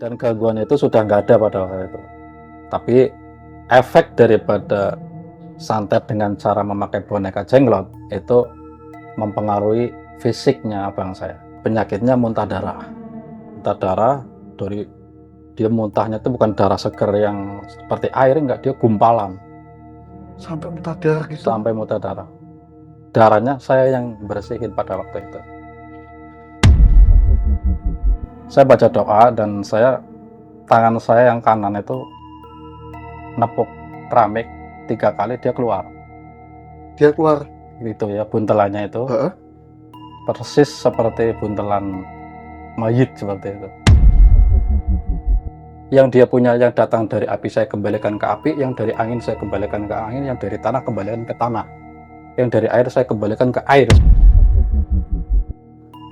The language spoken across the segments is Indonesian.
dan gangguan itu sudah nggak ada pada waktu itu. Tapi efek daripada santet dengan cara memakai boneka jenglot itu mempengaruhi fisiknya abang saya. Penyakitnya muntah darah. Muntah darah dari dia muntahnya itu bukan darah seger yang seperti air, enggak, dia gumpalan. Sampai muntah darah gitu? Sampai muntah darah. Darahnya saya yang bersihin pada waktu itu. Saya baca doa dan tangan saya yang kanan itu nepuk keramik 3 kali, dia keluar. Dia keluar? Gitu ya, buntelannya itu. Heeh. Persis seperti buntelan mayit seperti itu. Yang dia punya, yang datang dari api saya kembalikan ke api, yang dari angin saya kembalikan ke angin, yang dari tanah kembalikan ke tanah, yang dari air saya kembalikan ke air.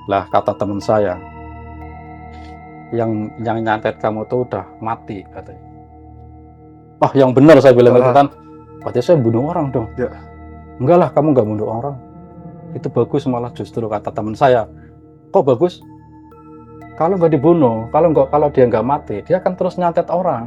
Lah kata teman saya, yang nyantet kamu tuh udah mati katanya. Wah yang benar, saya bilang gitu kan, berarti saya bunuh orang dong. Ya. Enggak lah, kamu nggak bunuh orang, itu bagus, malah justru kata teman saya. Kok bagus? Kalau nggak dibunuh, kalau dia nggak mati, dia akan terus nyantet orang.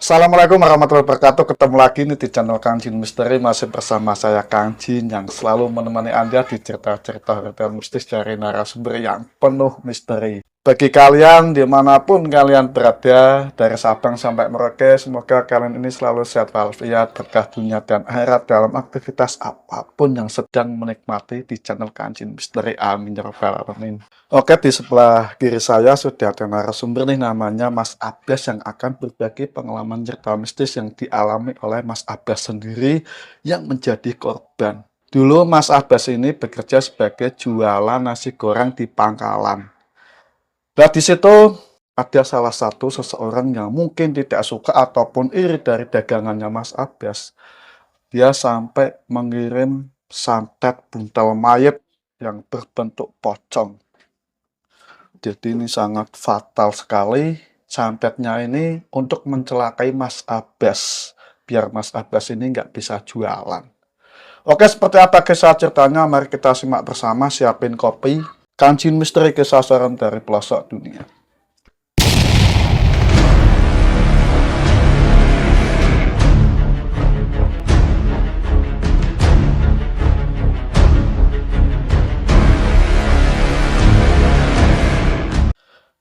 Assalamualaikum warahmatullahi wabarakatuh. Ketemu lagi nih di channel Kang Jin Misteri. Masih bersama saya Kang Jin yang selalu menemani Anda di cerita-cerita hotel mistis dari narasumber yang penuh misteri. Bagi kalian dimanapun kalian berada, dari Sabang sampai Merauke, semoga kalian ini selalu sehat walafiat, berkah dunia dan akhirat dalam aktivitas apapun yang sedang menikmati di channel Kang Jin Misteri. Amin ya rabbal alamin. Oke, di sebelah kiri saya sudah ada narasumber nih, namanya Mas Abbas, yang akan berbagi pengalaman cerita mistis yang dialami oleh Mas Abbas sendiri yang menjadi korban. Dulu Mas Abbas ini bekerja sebagai jualan nasi goreng di pangkalan. Nah, di situ ada salah satu seseorang yang mungkin tidak suka ataupun iri dari dagangannya Mas Abbas. Dia sampai mengirim santet buntal mayat yang berbentuk pocong. Jadi ini sangat fatal sekali. Santetnya ini untuk mencelakai Mas Abbas, biar Mas Abbas ini nggak bisa jualan. Oke, seperti apa kisah ceritanya? Mari kita simak bersama. Siapin kopi. Kang Jin Misteri, kisah seram dari pelosok dunia.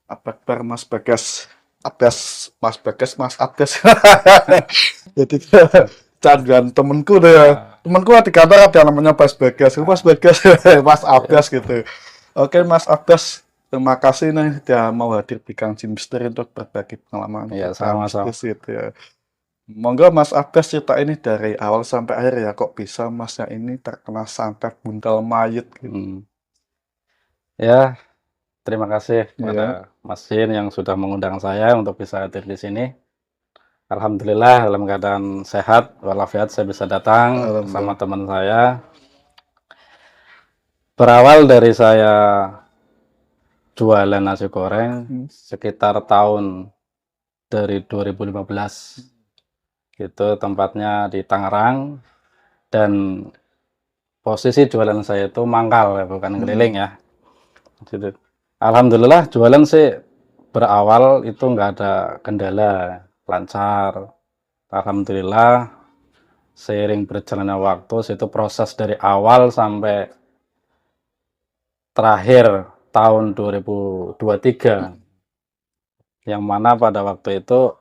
Apa kabar Mas Bagas? Mas Bagas, Mas Abbas. Jadi candaan temenku deh ya. Temenku di kantor ada namanya Mas Bagas, Mas Bagas, Mas Abbas gitu. Oke Mas Abbas, terima kasih nih dia mau hadir di Kang Jin Misteri untuk berbagi pengalaman. Ya, sama-sama. Ya. Monggo Mas Abbas, cerita ini dari awal sampai akhir ya, kok bisa Masnya ini terkena santet buntal mayit gitu. Ya, terima kasih kepada Iya. Mas Jin yang sudah mengundang saya untuk bisa hadir di sini. Alhamdulillah dalam keadaan sehat walafiat saya bisa datang bersama teman saya. Berawal dari saya jualan nasi goreng sekitar tahun dari 2015. Gitu, tempatnya di Tangerang, dan posisi jualan saya itu mangkal ya, bukan keliling ya. Gitu. Alhamdulillah jualan sih berawal itu nggak ada kendala, lancar. Alhamdulillah seiring berjalannya waktu, itu proses dari awal sampai terakhir tahun 2023, yang mana pada waktu itu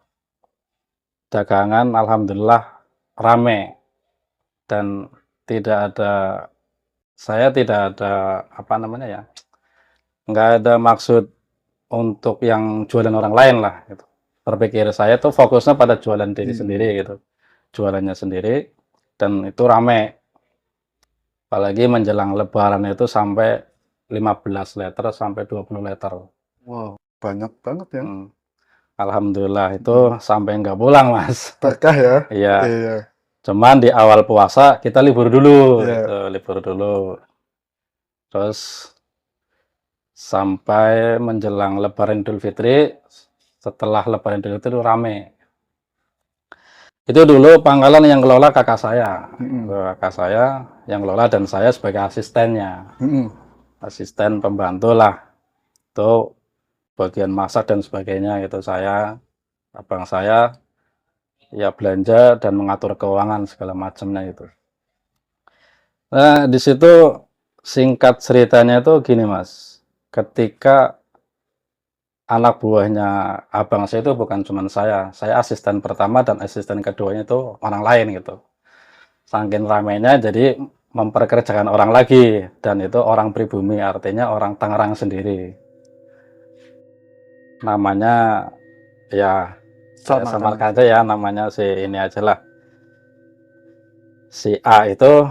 dagangan alhamdulillah rame dan saya tidak ada apa namanya ya, nggak ada maksud untuk yang jualan orang lain lah gitu. Berpikir saya tuh fokusnya pada jualan diri sendiri gitu, jualannya sendiri, dan itu rame. Apalagi menjelang lebaran itu sampai 15 liter sampai 20 liter. Wow, banyak banget ya. Alhamdulillah itu sampai nggak pulang Mas. Berkah ya. Iya. Iya. Cuman di awal puasa kita libur dulu, Iya. gitu, libur dulu. Terus sampai menjelang Lebaran Idul Fitri, setelah Lebaran Idul Fitri itu rame. Itu dulu pangkalan yang kelola kakak saya. Mm-mm. Kakak saya yang kelola dan saya sebagai asistennya. Mm-mm. Asisten pembantu lah. Itu bagian masak dan sebagainya itu saya. Abang saya ya belanja dan mengatur keuangan segala macamnya itu. Nah, di situ singkat ceritanya itu gini, Mas. Ketika anak buahnya abang saya itu bukan cuma saya asisten pertama dan asisten keduanya itu orang lain gitu. Saking ramainya jadi memperkerjakan orang lagi dan itu orang pribumi artinya orang Tangerang sendiri. Namanya ya saya Samakan. samarkan aja ya namanya si ini aja lah. Si A itu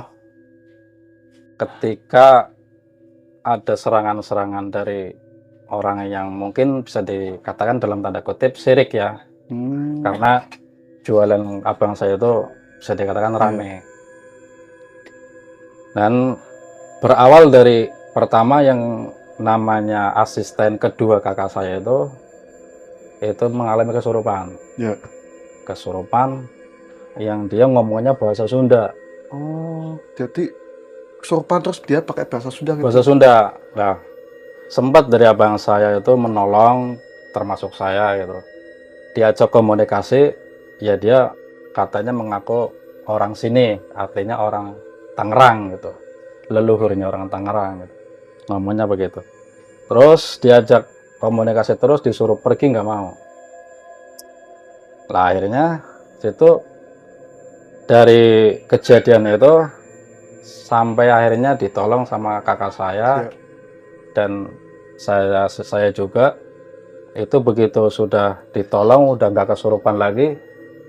ketika ada serangan-serangan dari orang yang mungkin bisa dikatakan dalam tanda kutip syirik ya. Karena jualan abang saya itu bisa dikatakan rame. Dan berawal dari pertama yang namanya asisten kedua kakak saya itu mengalami kesurupan. Ya. Kesurupan yang dia ngomongnya bahasa Sunda. Oh, jadi kesurupan terus dia pakai bahasa Sunda gitu. Bahasa Sunda. Nah, sempat dari abang saya itu menolong termasuk saya gitu. Diajak komunikasi, ya dia katanya mengaku orang sini, artinya orang Tangerang gitu. Leluhurnya orang Tangerang gitu. Ngomongnya begitu. Terus diajak komunikasi terus disuruh pergi nggak mau. Lah akhirnya situ dari kejadian itu sampai akhirnya ditolong sama kakak saya dan saya juga itu begitu sudah ditolong udah nggak kesurupan lagi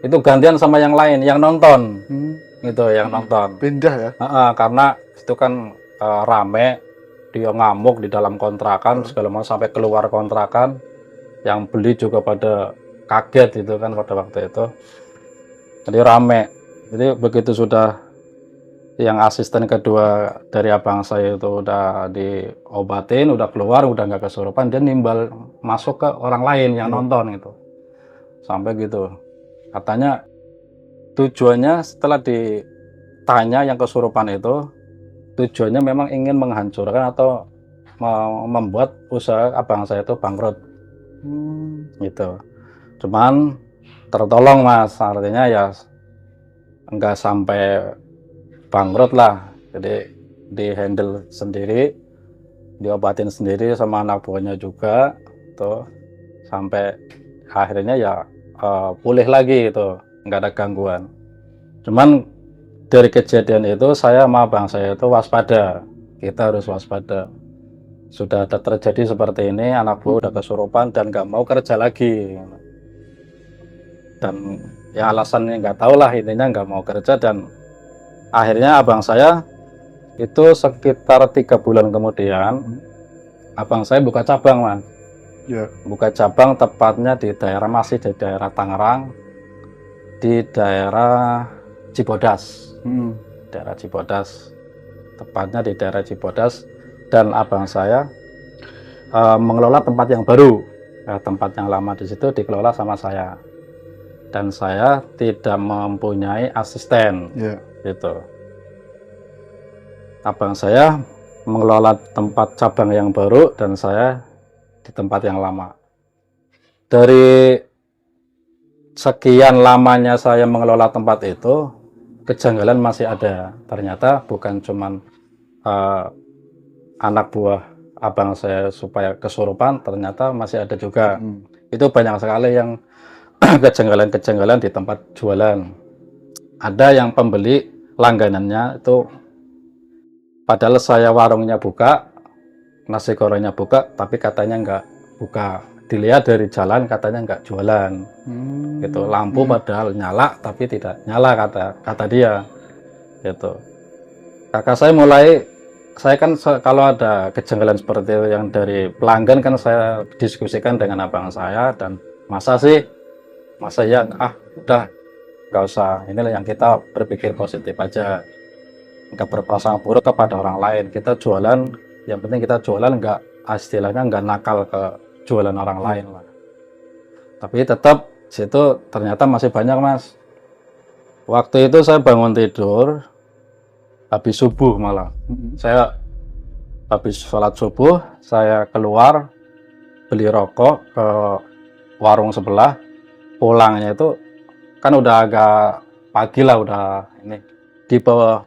itu gantian sama yang lain yang nonton gitu yang nonton Pindah ya. karena itu kan rame dia ngamuk di dalam kontrakan segala macam sampai keluar kontrakan yang beli juga pada kaget itu kan pada waktu itu jadi rame jadi begitu sudah yang asisten kedua dari abang saya itu udah diobatin udah keluar udah nggak kesurupan dia nimbal masuk ke orang lain yang nonton gitu sampai gitu katanya tujuannya setelah ditanya yang kesurupan itu tujuannya memang ingin menghancurkan atau membuat usaha abang saya itu bangkrut gitu cuman tertolong mas artinya ya enggak sampai bangkrut lah jadi di handle sendiri diobatin sendiri sama anak buahnya juga tuh sampai akhirnya ya pulih lagi itu nggak ada gangguan cuman dari kejadian itu saya sama abang saya itu waspada kita harus waspada sudah ada terjadi seperti ini anak buah udah kesurupan dan nggak mau kerja lagi dan ya alasannya nggak tahu lah intinya nggak mau kerja dan akhirnya abang saya itu sekitar 3 bulan kemudian abang saya buka cabang mas buka cabang tepatnya di daerah masih di daerah Tangerang di daerah Cibodas daerah Cibodas tepatnya di daerah Cibodas dan abang saya mengelola tempat yang baru tempat yang lama di situ dikelola sama saya dan saya tidak mempunyai asisten gitu abang saya mengelola tempat cabang yang baru dan saya di tempat yang lama dari sekian lamanya saya mengelola tempat itu kejanggalan masih ada ternyata bukan cuman anak buah abang saya supaya kesurupan ternyata masih ada juga itu banyak sekali yang kejanggalan-kejanggalan di tempat jualan ada yang pembeli langganannya itu padahal saya warungnya buka nasi gorengnya buka tapi katanya nggak buka dilihat dari jalan katanya nggak jualan gitu lampu padahal nyala tapi tidak nyala kata dia gitu kakak saya mulai saya kan kalau ada kejanggalan seperti itu yang dari pelanggan kan saya diskusikan dengan abang saya dan masa ya udah nggak usah inilah yang kita berpikir positif aja nggak berprasangka buruk kepada orang lain kita jualan yang penting kita jualan nggak istilahnya nggak nakal ke jualan orang lain lah tapi tetap situ ternyata masih banyak mas Waktu itu saya bangun tidur habis subuh malah. Saya habis sholat subuh, saya keluar beli rokok ke warung sebelah. Pulangnya itu kan udah agak pagi lah, udah ini. Di bawah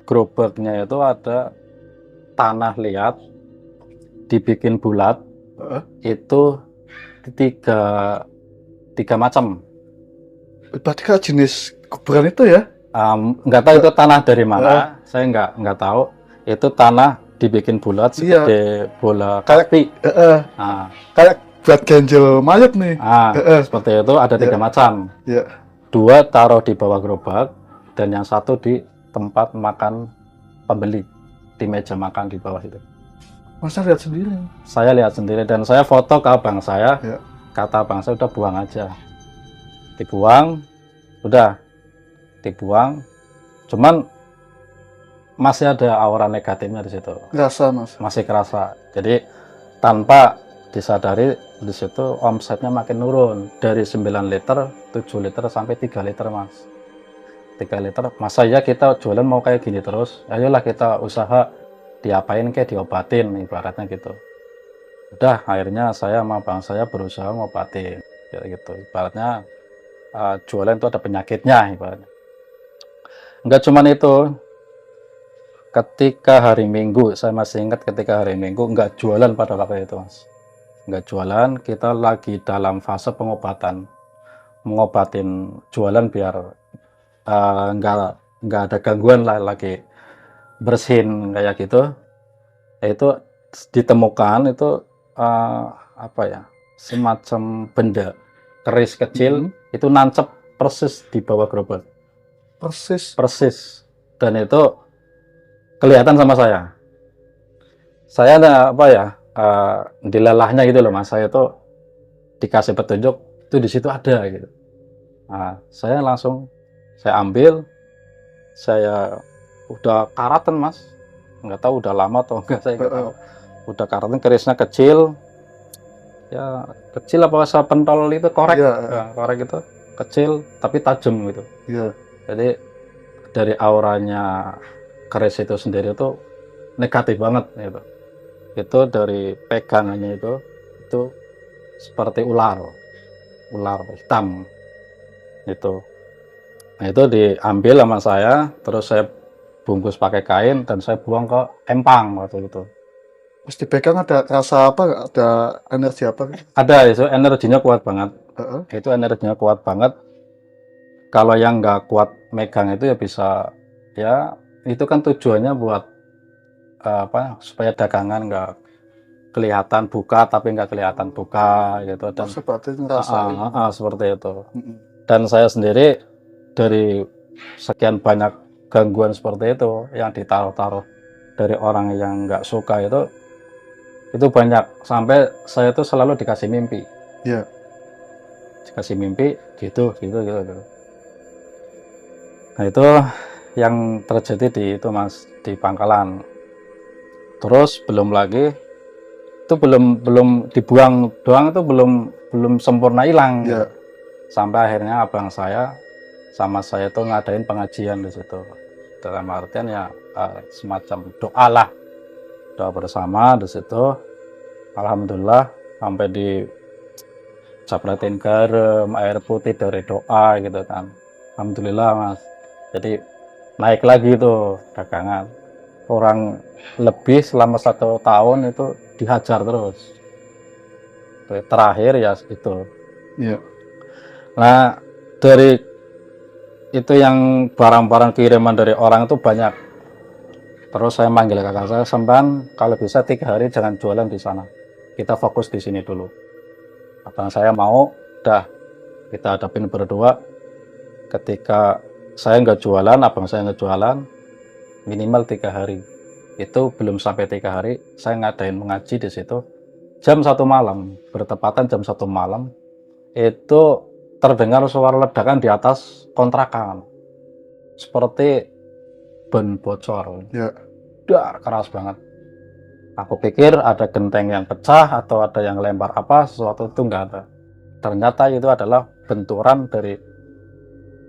gerobaknya itu ada tanah liat dibikin bulat. Itu tiga macam. Berarti kan jenis kuburan itu ya? Nggak tahu itu tanah dari mana, saya nggak tahu. Itu tanah dibikin bulat seperti bola kaki. Kayak buat ganjel mayat nih. Seperti itu ada tiga macam. Iya. 2 taruh di bawah gerobak dan yang 1 di tempat makan pembeli, di meja makan di bawah itu. Masa lihat sendiri? Saya lihat sendiri dan saya foto ke abang saya. Ya. Kata abang saya, udah buang aja. Dibuang, udah dibuang. Cuman masih ada aura negatifnya di situ. Kerasa mas? Masih kerasa. Jadi tanpa disadari di situ omsetnya makin nurun dari 9 liter, 7 liter sampai 3 liter mas. 3 liter. Masa ya kita jualan mau kayak gini terus? Ayolah kita usaha, diapain kayak diobatin ibaratnya gitu. Udah akhirnya saya sama abang saya berusaha ngobatin gitu. Ibaratnya jualan itu ada penyakitnya ibaratnya. Enggak cuman itu, ketika hari Minggu, saya masih ingat ketika hari Minggu enggak jualan pada waktu itu mas. Enggak jualan, kita lagi dalam fase pengobatan, mengobatin jualan biar enggak ada gangguan lah, lagi bersihin kayak gitu. Itu ditemukan itu apa ya, semacam benda keris kecil itu nancep persis di bawah gerobak. Persis. Dan itu kelihatan sama saya. Saya ada apa ya, dilelahnya gitu loh mas. Saya itu dikasih petunjuk itu di situ ada gitu. Saya langsung saya ambil, saya udah karatan mas, nggak tahu udah lama atau enggak, saya nggak tahu. Udah karatan, kerisnya kecil, ya kecil apa pentol itu, korek, korek itu kecil tapi tajam gitu. Jadi dari auranya keris itu sendiri itu negatif banget gitu. Itu dari pegangannya itu seperti ular hitam itu. Nah itu diambil sama saya, terus saya bungkus pakai kain dan saya buang ke empang waktu itu. Pas dipegang ada rasa apa? Ada energi apa? Ada, itu energinya kuat banget. Itu energinya kuat banget. Kalau yang nggak kuat megang itu ya bisa, ya itu kan tujuannya buat supaya dagangan nggak kelihatan buka tapi nggak kelihatan buka gitu. Dan seperti itu. Dan saya sendiri dari sekian banyak gangguan seperti itu yang ditaruh-taruh dari orang yang nggak suka itu banyak, sampai saya tuh selalu dikasih mimpi. Dikasih mimpi gitu. Nah itu yang terjadi di itu mas, di Pangkalan. Terus belum lagi itu belum dibuang doang, itu belum sempurna hilang. Sampai akhirnya abang saya sama saya tuh ngadain pengajian di situ. Dalam artian ya semacam doa lah, doa bersama di situ. Alhamdulillah sampai di capretin garam, air putih dari doa gitu kan. Alhamdulillah mas. Jadi naik lagi tuh dagangan. Kurang lebih selama 1 tahun itu dihajar terus. Terakhir ya itu. Nah dari itu yang barang-barang kiriman dari orang itu banyak. Terus saya manggil kakak saya, Semban kalau bisa 3 hari jangan jualan di sana, kita fokus di sini dulu. Abang saya mau, dah kita hadapin berdua. Ketika saya nggak jualan, abang saya nggak jualan, minimal 3 hari. Itu belum sampai 3 hari, saya ngadain mengaji di situ. Jam 1 malam, bertepatan jam 1 malam, itu terdengar suara ledakan di atas kontrakan, seperti ban bocor. Dar, keras banget. Aku pikir ada genteng yang pecah atau ada yang lempar apa sesuatu, itu enggak ada. Ternyata itu adalah benturan dari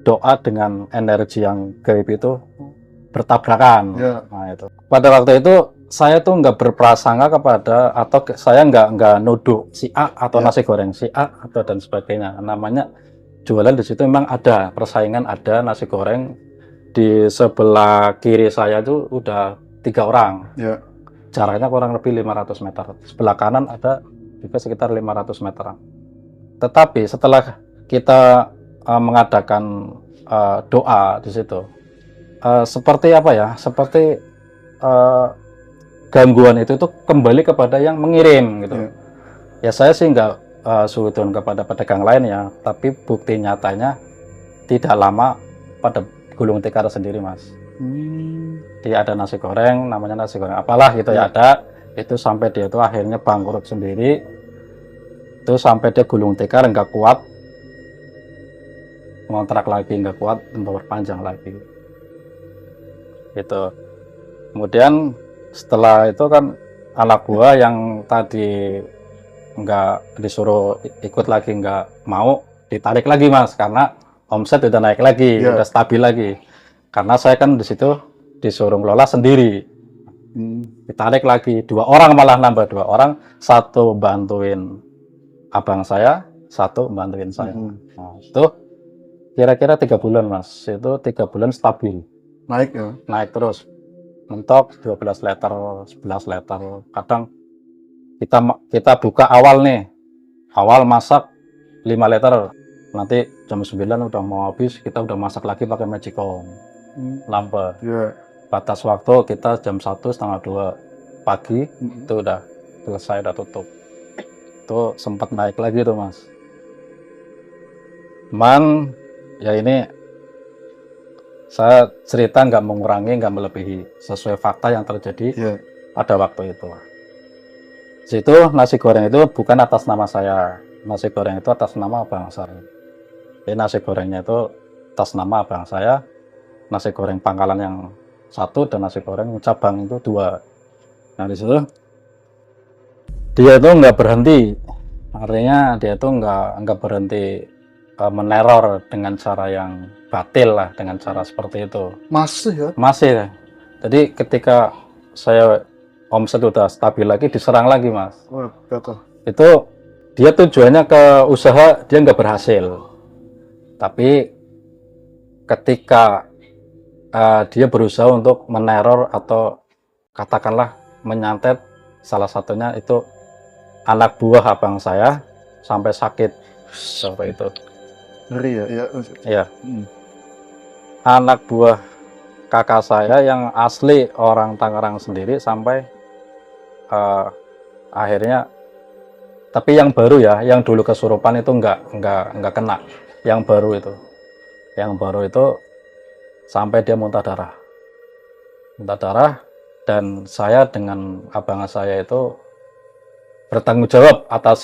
doa dengan energi yang gaib itu bertabrakan. Ya. Nah itu. Pada waktu itu saya tuh nggak berprasangka kepada atau saya nggak nuduh si A atau Ya. nasi goreng si A atau dan sebagainya. Namanya jualan di situ memang ada persaingan, ada nasi goreng di sebelah kiri saya itu udah 3 orang. Ya. Jaraknya kurang lebih 500 meter. Sebelah kanan ada juga sekitar 500 meter. Tetapi setelah kita mengadakan doa di situ, seperti apa ya? Seperti gangguan itu tuh kembali kepada yang mengirim gitu. Ya saya sih nggak suudon kepada pedagang lain ya, tapi bukti nyatanya tidak lama pada gulung tikar sendiri mas. Dia ada nasi goreng, namanya nasi goreng apalah gitu ya ada, itu sampai dia itu akhirnya bangkrut sendiri, itu sampai dia gulung tikar nggak kuat, ngontrak lagi nggak kuat, memperpanjang lagi. Gitu. Kemudian setelah itu kan anak buah yang tadi nggak disuruh ikut lagi nggak mau, ditarik lagi mas karena omset udah naik lagi, udah stabil lagi. Karena saya kan di situ disuruh ngelola sendiri, ditarik lagi 2 orang, malah nambah 2 orang, 1 bantuin abang saya, 1 bantuin saya. Nah, itu kira-kira 3 bulan mas, itu 3 bulan stabil, Naik ya. naik terus. Mentok 12 liter, 11 liter. Kadang kita buka awal nih, awal masak 5 liter, nanti jam 9 udah mau habis, kita udah masak lagi pakai magicom, lampe. Batas waktu kita jam 1:30 pagi, itu udah selesai, udah tutup. Itu sempat naik lagi tuh mas. Cuman ya ini saya cerita nggak mengurangi, nggak melebihi, sesuai fakta yang terjadi pada waktu itu. Situ nasi goreng itu bukan atas nama saya, nasi goreng itu atas nama abang saya. Jadi nasi gorengnya itu atas nama abang saya, nasi goreng pangkalan yang 1 dan nasi goreng cabang itu 2. Nah di situ dia itu nggak berhenti, artinya dia itu nggak berhenti meneror dengan cara yang batil lah, dengan cara seperti itu. Masih ya? Masih. Jadi ketika saya omset udah stabil lagi, diserang lagi mas. Betul. Itu dia tujuannya ke usaha, dia nggak berhasil. Tapi ketika dia berusaha untuk meneror atau katakanlah menyantet, salah satunya itu anak buah abang saya sampai sakit sampai itu. Ngeri ya? Iya. Anak buah kakak saya yang asli orang Tangerang sendiri sampai akhirnya, tapi yang baru ya, yang dulu kesurupan itu nggak kena, yang baru itu sampai dia muntah darah, dan saya dengan abang saya itu bertanggung jawab atas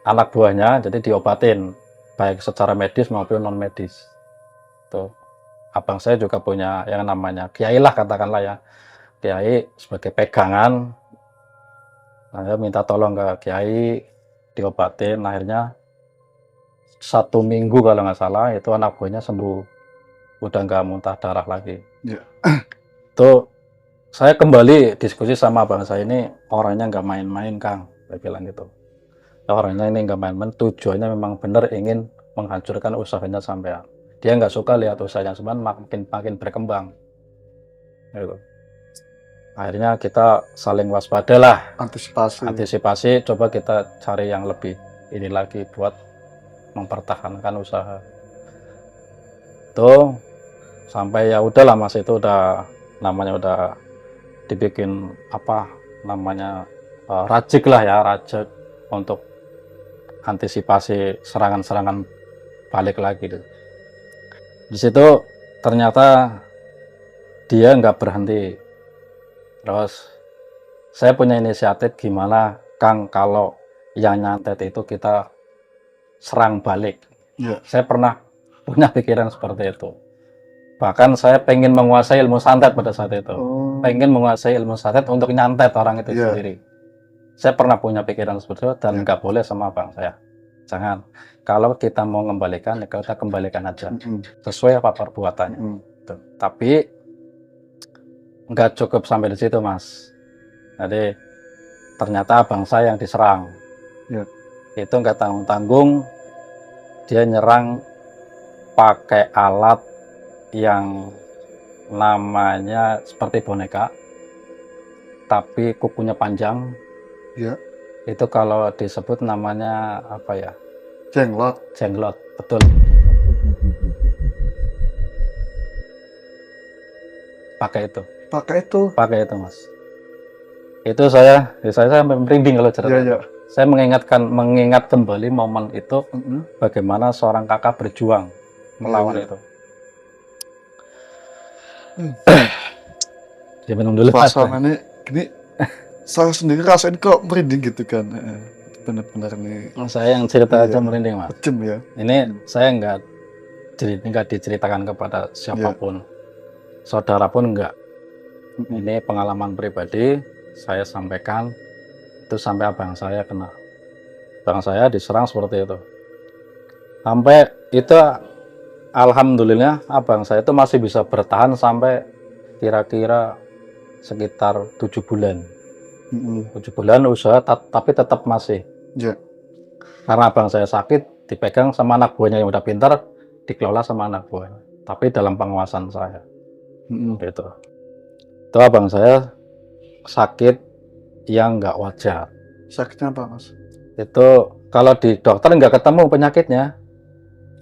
anak buahnya, jadi diobatin baik secara medis maupun non medis. Tuh, abang saya juga punya yang namanya kiai lah, katakanlah ya, kiai sebagai pegangan. Saya minta tolong ke kiai, diobatin, akhirnya 1 minggu kalau nggak salah itu anak buahnya sembuh, udah nggak muntah darah lagi. Tuh saya kembali diskusi sama abang saya, ini orangnya nggak main-main Kang, saya bilang gitu. Orangnya ini nggak main-main, tujuannya memang benar ingin menghancurkan usahanya sampean. Dia nggak suka lihat usahanya sampean makin berkembang. Gitu. Akhirnya kita saling waspada lah. Antisipasi, coba kita cari yang lebih ini lagi buat mempertahankan usaha. Tuh sampai ya udahlah mas, itu udah namanya udah dibikin apa namanya rajik lah ya, rajik untuk antisipasi serangan-serangan balik lagi. Di situ ternyata dia nggak berhenti. Terus saya punya inisiatif, gimana Kang kalau yang nyantet itu kita serang balik. Saya pernah punya pikiran seperti itu. Bahkan saya pengen menguasai ilmu santet pada saat itu. Pengen menguasai ilmu santet untuk nyantet orang itu sendiri. Saya pernah punya pikiran seperti itu dan nggak boleh sama abang saya. Jangan. Kalau kita mau kembalikan, ya kita kembalikan aja sesuai apa perbuatannya. Tuh. Tapi nggak cukup sampai di situ, Mas. Jadi ternyata abang saya yang diserang. Ya. Itu nggak tanggung-tanggung, dia nyerang pakai alat yang namanya seperti boneka, tapi kukunya panjang. Ya. Itu kalau disebut namanya apa ya? Jenglot. Jenglot, betul. Pakai itu, Mas. Itu saya sampai merinding kalau cerita. Ya. Saya mengingat kembali momen itu, bagaimana seorang kakak berjuang melawan itu. Dia minum dulu. Suasananya gini, saya sendiri rasain kok merinding gitu kan. Benar-benar nih. Saya yang cerita aja merinding, Mas. Kejam ya. Ini saya nggak diceritakan kepada siapapun, saudara pun enggak. Ini pengalaman pribadi saya sampaikan. Itu sampai abang saya kena. Abang saya diserang seperti itu. Sampai itu alhamdulillah abang saya itu masih bisa bertahan sampai kira-kira sekitar 7 bulan. 7 bulan usaha tapi tetap masih. Ya. Karena abang saya sakit, dipegang sama anak buahnya yang udah pintar, dikelola sama anak buahnya. Tapi dalam pengawasan saya. Gitu. Itu abang saya sakit yang nggak wajar. Sakitnya apa, Mas? Itu kalau di dokter nggak ketemu penyakitnya.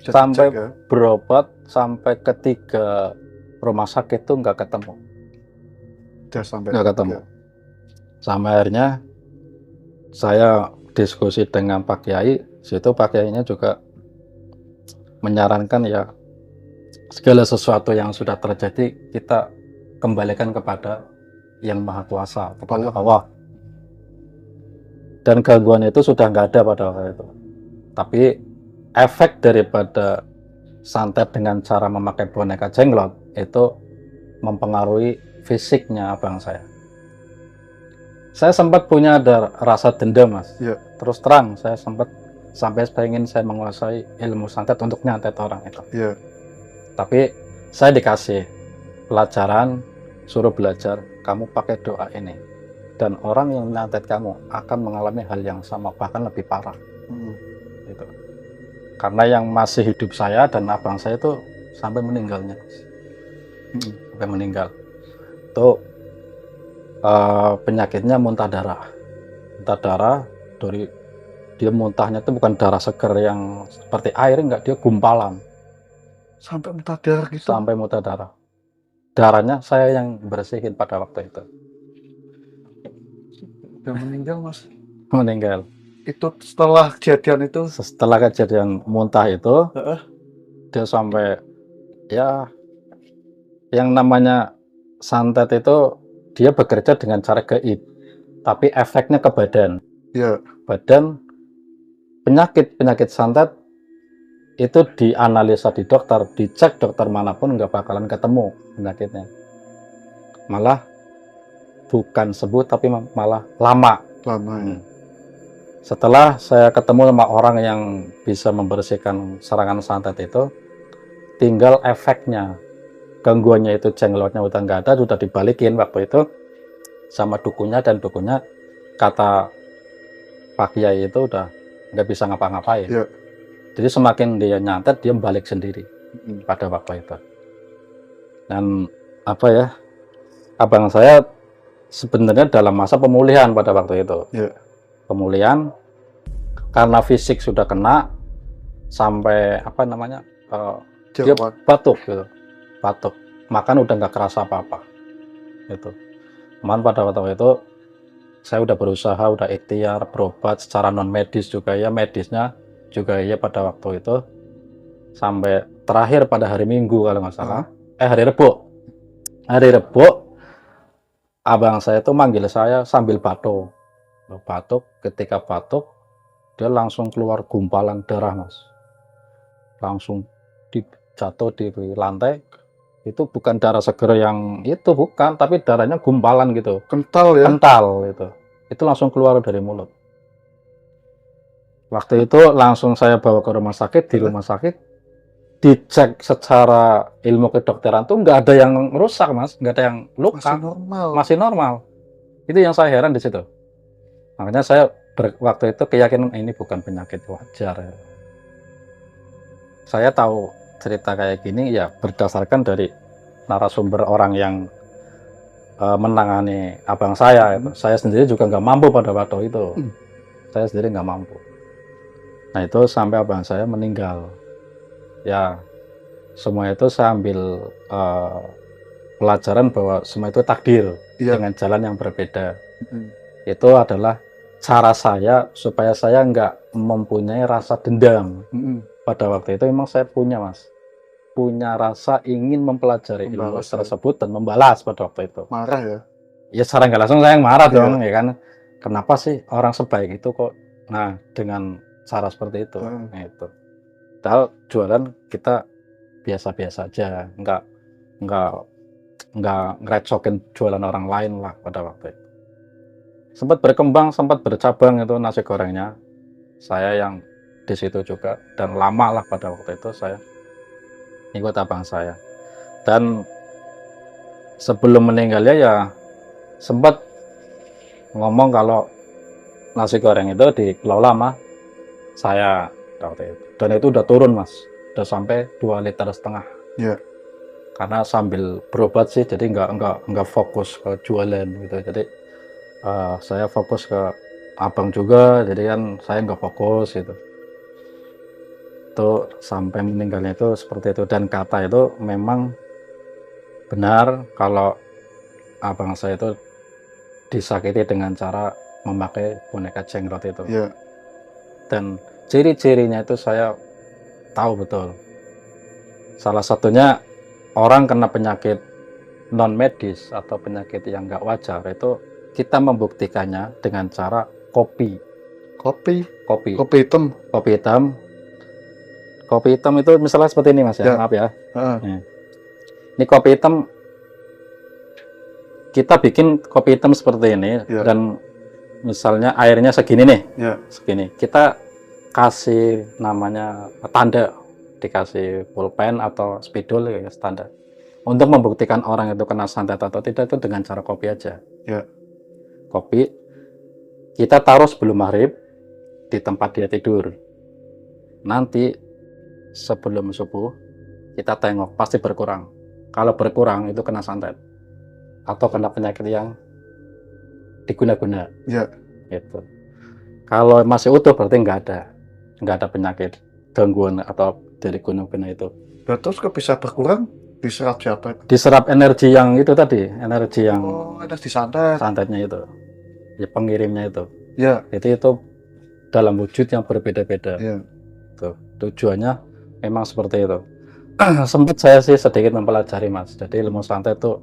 Sampai berobat sampai ke 3 rumah sakit itu nggak ketemu. Nggak ketemu. Sampai akhirnya saya diskusi dengan Pak Kiai, situ Pak Kiainya juga menyarankan ya segala sesuatu yang sudah terjadi kita kembalikan kepada Yang Maha Kuasa, kepada Allah. Dan gangguan itu sudah nggak ada pada waktu itu. Tapi efek daripada santet dengan cara memakai boneka jenglot itu mempengaruhi fisiknya abang saya. Saya sempat punya ada rasa dendam, Mas. Ya. Terus terang, saya sempat sampai pengen saya menguasai ilmu santet untuk nyantet orang itu. Ya. Tapi saya dikasih pelajaran, suruh belajar, kamu pakai doa ini. Dan orang yang nyantet kamu akan mengalami hal yang sama, bahkan lebih parah. Gitu. Karena yang masih hidup saya dan abang saya itu sampai meninggalnya. Sampai meninggal. Itu penyakitnya muntah darah. Muntah darah, dari dia muntahnya itu bukan darah segar yang seperti air, enggak, dia gumpalan. Sampai muntah darah gitu? Sampai muntah darah. Darahnya saya yang bersihin pada waktu itu. Udah meninggal, Mas? Meninggal. Itu setelah kejadian itu? Setelah kejadian muntah itu, dia sampai ya yang namanya santet itu dia bekerja dengan cara gaib, tapi efeknya ke badan. Ya. Badan penyakit santet itu dianalisa di dokter, dicek dokter manapun nggak bakalan ketemu penyakitnya. Malah bukan sembuh tapi malah lama. Ya. Setelah saya ketemu sama orang yang bisa membersihkan serangan santet itu, tinggal efeknya. Gangguannya itu jenglotnya udah nggak ada, sudah dibalikin waktu itu sama dukunnya, dan dukunnya kata Pak Kiai itu udah nggak bisa ngapa-ngapain. Ya. Jadi semakin dia nyantet, dia balik sendiri pada waktu itu. Dan apa ya, abang saya sebenarnya dalam masa pemulihan pada waktu itu. Ya. Pemulihan karena fisik sudah kena sampai apa namanya, dia batuk gitu. Batuk, makan udah nggak kerasa apa-apa gitu. Cuman pada waktu itu saya udah berusaha, udah ikhtiar berobat secara non medis juga ya, medisnya juga ya pada waktu itu sampai terakhir pada hari Minggu kalau nggak salah, hari Rebo abang saya itu manggil saya sambil batuk. Ketika batuk dia langsung keluar gumpalan darah, Mas, langsung jatuh di lantai. Itu bukan darah seger yang itu, bukan, tapi darahnya gumpalan gitu, kental ya, kental itu langsung keluar dari mulut. Waktu itu langsung saya bawa ke rumah sakit. Di rumah sakit dicek secara ilmu kedokteran tuh nggak ada yang rusak, Mas, nggak ada yang luka, Masih normal. masih normal. Itu yang saya heran di situ. Makanya saya waktu itu keyakinan ini bukan penyakit wajar. Saya tahu cerita kayak gini ya berdasarkan dari narasumber orang yang menangani abang saya. Saya sendiri juga nggak mampu pada waktu itu. Saya sendiri nggak mampu. Nah itu sampai abang saya meninggal. Ya semua itu saya ambil pelajaran bahwa semua itu takdir dengan jalan yang berbeda. Itu adalah cara saya supaya saya nggak mempunyai rasa dendam. Pada waktu itu memang saya punya, Mas, punya rasa ingin mempelajari ilmu tersebut dan membalas pada waktu itu. Marah ya? Ya secara nggak langsung saya marah dong, ya kan? Kenapa sih orang sebaik itu kok? Nah dengan cara seperti itu, nah itu. Padahal jualan kita biasa-biasa aja, nggak ngerecokin jualan orang lain lah pada waktu itu. Sempat berkembang, sempat bercabang itu nasi gorengnya. Saya yang di situ juga dan lama lah pada waktu itu saya ikut abang saya. Dan sebelum meninggalnya ya sempat ngomong kalau nasi goreng itu dikelola sama saya waktu itu. Dan itu udah turun, Mas, udah sampai 2,5 liter. Ya. Karena sambil berobat sih, jadi nggak fokus ke jualan gitu. Jadi saya fokus ke abang juga, jadi kan saya nggak fokus gitu. Itu sampai meninggalnya itu seperti itu. Dan kata itu memang benar kalau abang saya itu disakiti dengan cara memakai boneka jenglot itu. Ya. Dan ciri-cirinya itu saya tahu betul. Salah satunya orang kena penyakit non medis atau penyakit yang nggak wajar itu kita membuktikannya dengan cara kopi hitam. Kopi hitam itu misalnya seperti ini, Mas, ya. Maaf ya. Ini kopi hitam, kita bikin kopi hitam seperti ini dan misalnya airnya segini nih, segini. Kita kasih namanya tanda, dikasih pulpen atau spidol ya standar. Untuk membuktikan orang itu kena santet atau tidak itu dengan cara kopi aja. Kopi kita taruh sebelum maghrib di tempat dia tidur. Nanti sebelum subuh kita tengok pasti berkurang. Kalau berkurang itu kena santet atau kena penyakit yang diguna-guna. Gitu. Kalau masih utuh berarti nggak ada penyakit gangguan atau dari guna-guna itu. Terus kok bisa berkurang? Diserap siapa? Diserap energi yang itu tadi, energi yang energi santet. Santetnya itu, ya pengirimnya itu. Itu dalam wujud yang berbeda-beda. Tuh, tujuannya memang seperti itu. Sempat saya sih sedikit mempelajari, Mas. Jadi ilmu santet itu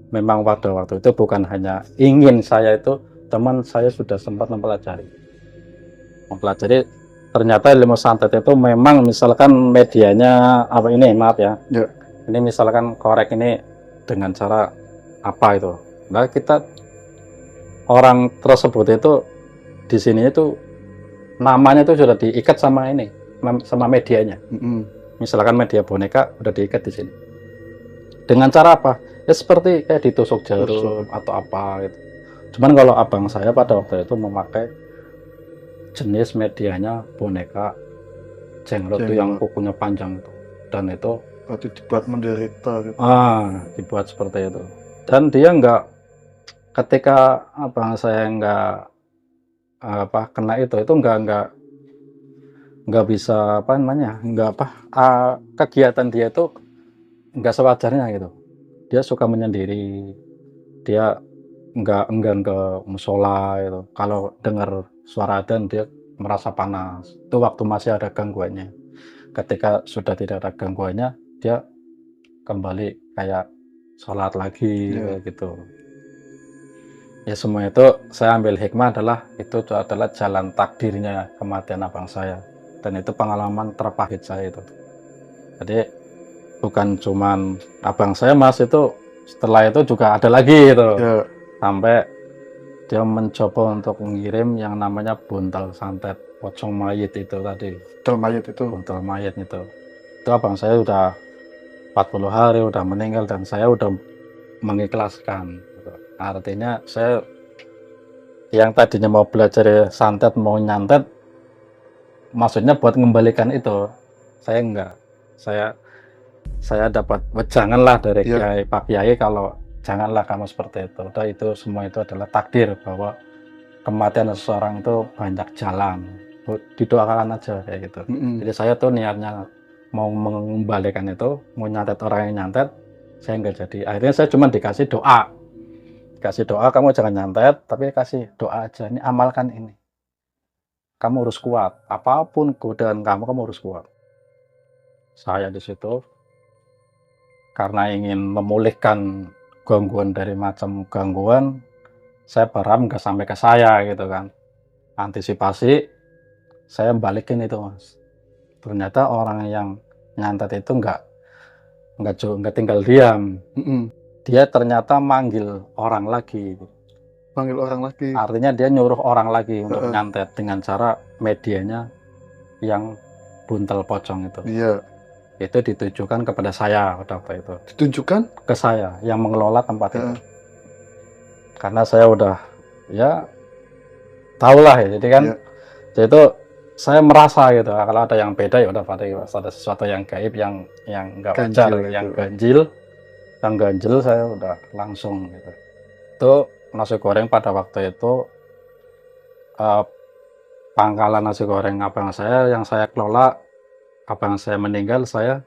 memang pada waktu itu bukan hanya ingin saya itu, teman saya sudah sempat mempelajari. Ternyata ilmu santet itu memang misalkan medianya apa ini, maaf ya. Ini misalkan korek ini dengan cara apa itu. Nah, kita orang tersebut itu di sini itu namanya itu sudah diikat sama ini, sama medianya. Misalkan media boneka udah diikat di sini. Dengan cara apa? Ya seperti kayak ditusuk jarum atau apa gitu. Cuman kalau abang saya pada waktu itu memakai jenis medianya boneka jenglot itu yang kukunya panjang itu. Dan itu berarti dibuat menderita gitu. Dibuat seperti itu. Dan dia ketika abang saya kena itu nggak bisa kegiatan dia itu nggak sewajarnya gitu. Dia suka menyendiri, dia nggak enggan ke musola itu. Kalau dengar suara adzan dia merasa panas. Itu waktu masih ada gangguannya. Ketika sudah tidak ada gangguannya, dia kembali kayak sholat lagi gitu. Ya semua itu saya ambil hikmah itu adalah jalan takdirnya kematian abang saya. Dan itu pengalaman terpahit saya itu. Jadi bukan cuman abang saya, Mas, itu setelah itu juga ada lagi gitu. Sampai dia mencoba untuk mengirim yang namanya buntal santet. pocong mayit itu tadi, Buntel mayat itu. buntel mayit itu abang saya udah 40 hari udah meninggal dan saya udah mengikhlaskan gitu. Artinya saya yang tadinya mau belajar santet mau nyantet, maksudnya buat mengembalikan itu, saya enggak. Saya dapat wejangan lah dari Iya. Kiai Pak Kiai kalau janganlah kamu seperti itu. Udah itu semua itu adalah takdir bahwa kematian seseorang itu banyak jalan. Didoakan aja kayak gitu. Mm-mm. Jadi saya tuh niatnya mau mengembalikan itu, mau nyantet orang yang nyantet, saya enggak jadi. Akhirnya saya cuma dikasih doa. Kasih doa, kamu jangan nyantet, tapi kasih doa aja. Ini amalkan ini. Kamu harus kuat. Apapun godaan kamu harus kuat. Saya di situ karena ingin memulihkan gangguan dari macam gangguan, saya berharap nggak sampai ke saya gitu kan. Antisipasi, saya balikin itu mas. Ternyata orang yang nyantet itu nggak tinggal diam. Mm-mm. Dia ternyata manggil orang lagi. Panggil orang lagi. Artinya dia nyuruh orang lagi untuk Heeh. nyantet dengan cara medianya yang buntel pocong itu. Iya. Itu ditujukan kepada saya pada waktu itu. Ditunjukkan. Ke saya yang mengelola tempat itu. Heeh. Karena saya udah ya tahulah ya. Jadi kan Iya. jadi itu saya merasa gitu. Kalau ada yang beda ya udah pada ada sesuatu yang gaib yang nggak wajar, Ganjil yang itu. ganjil saya udah langsung gitu. Itu nasi goreng pada waktu itu pangkalan nasi goreng abang saya yang saya kelola, abang saya meninggal, saya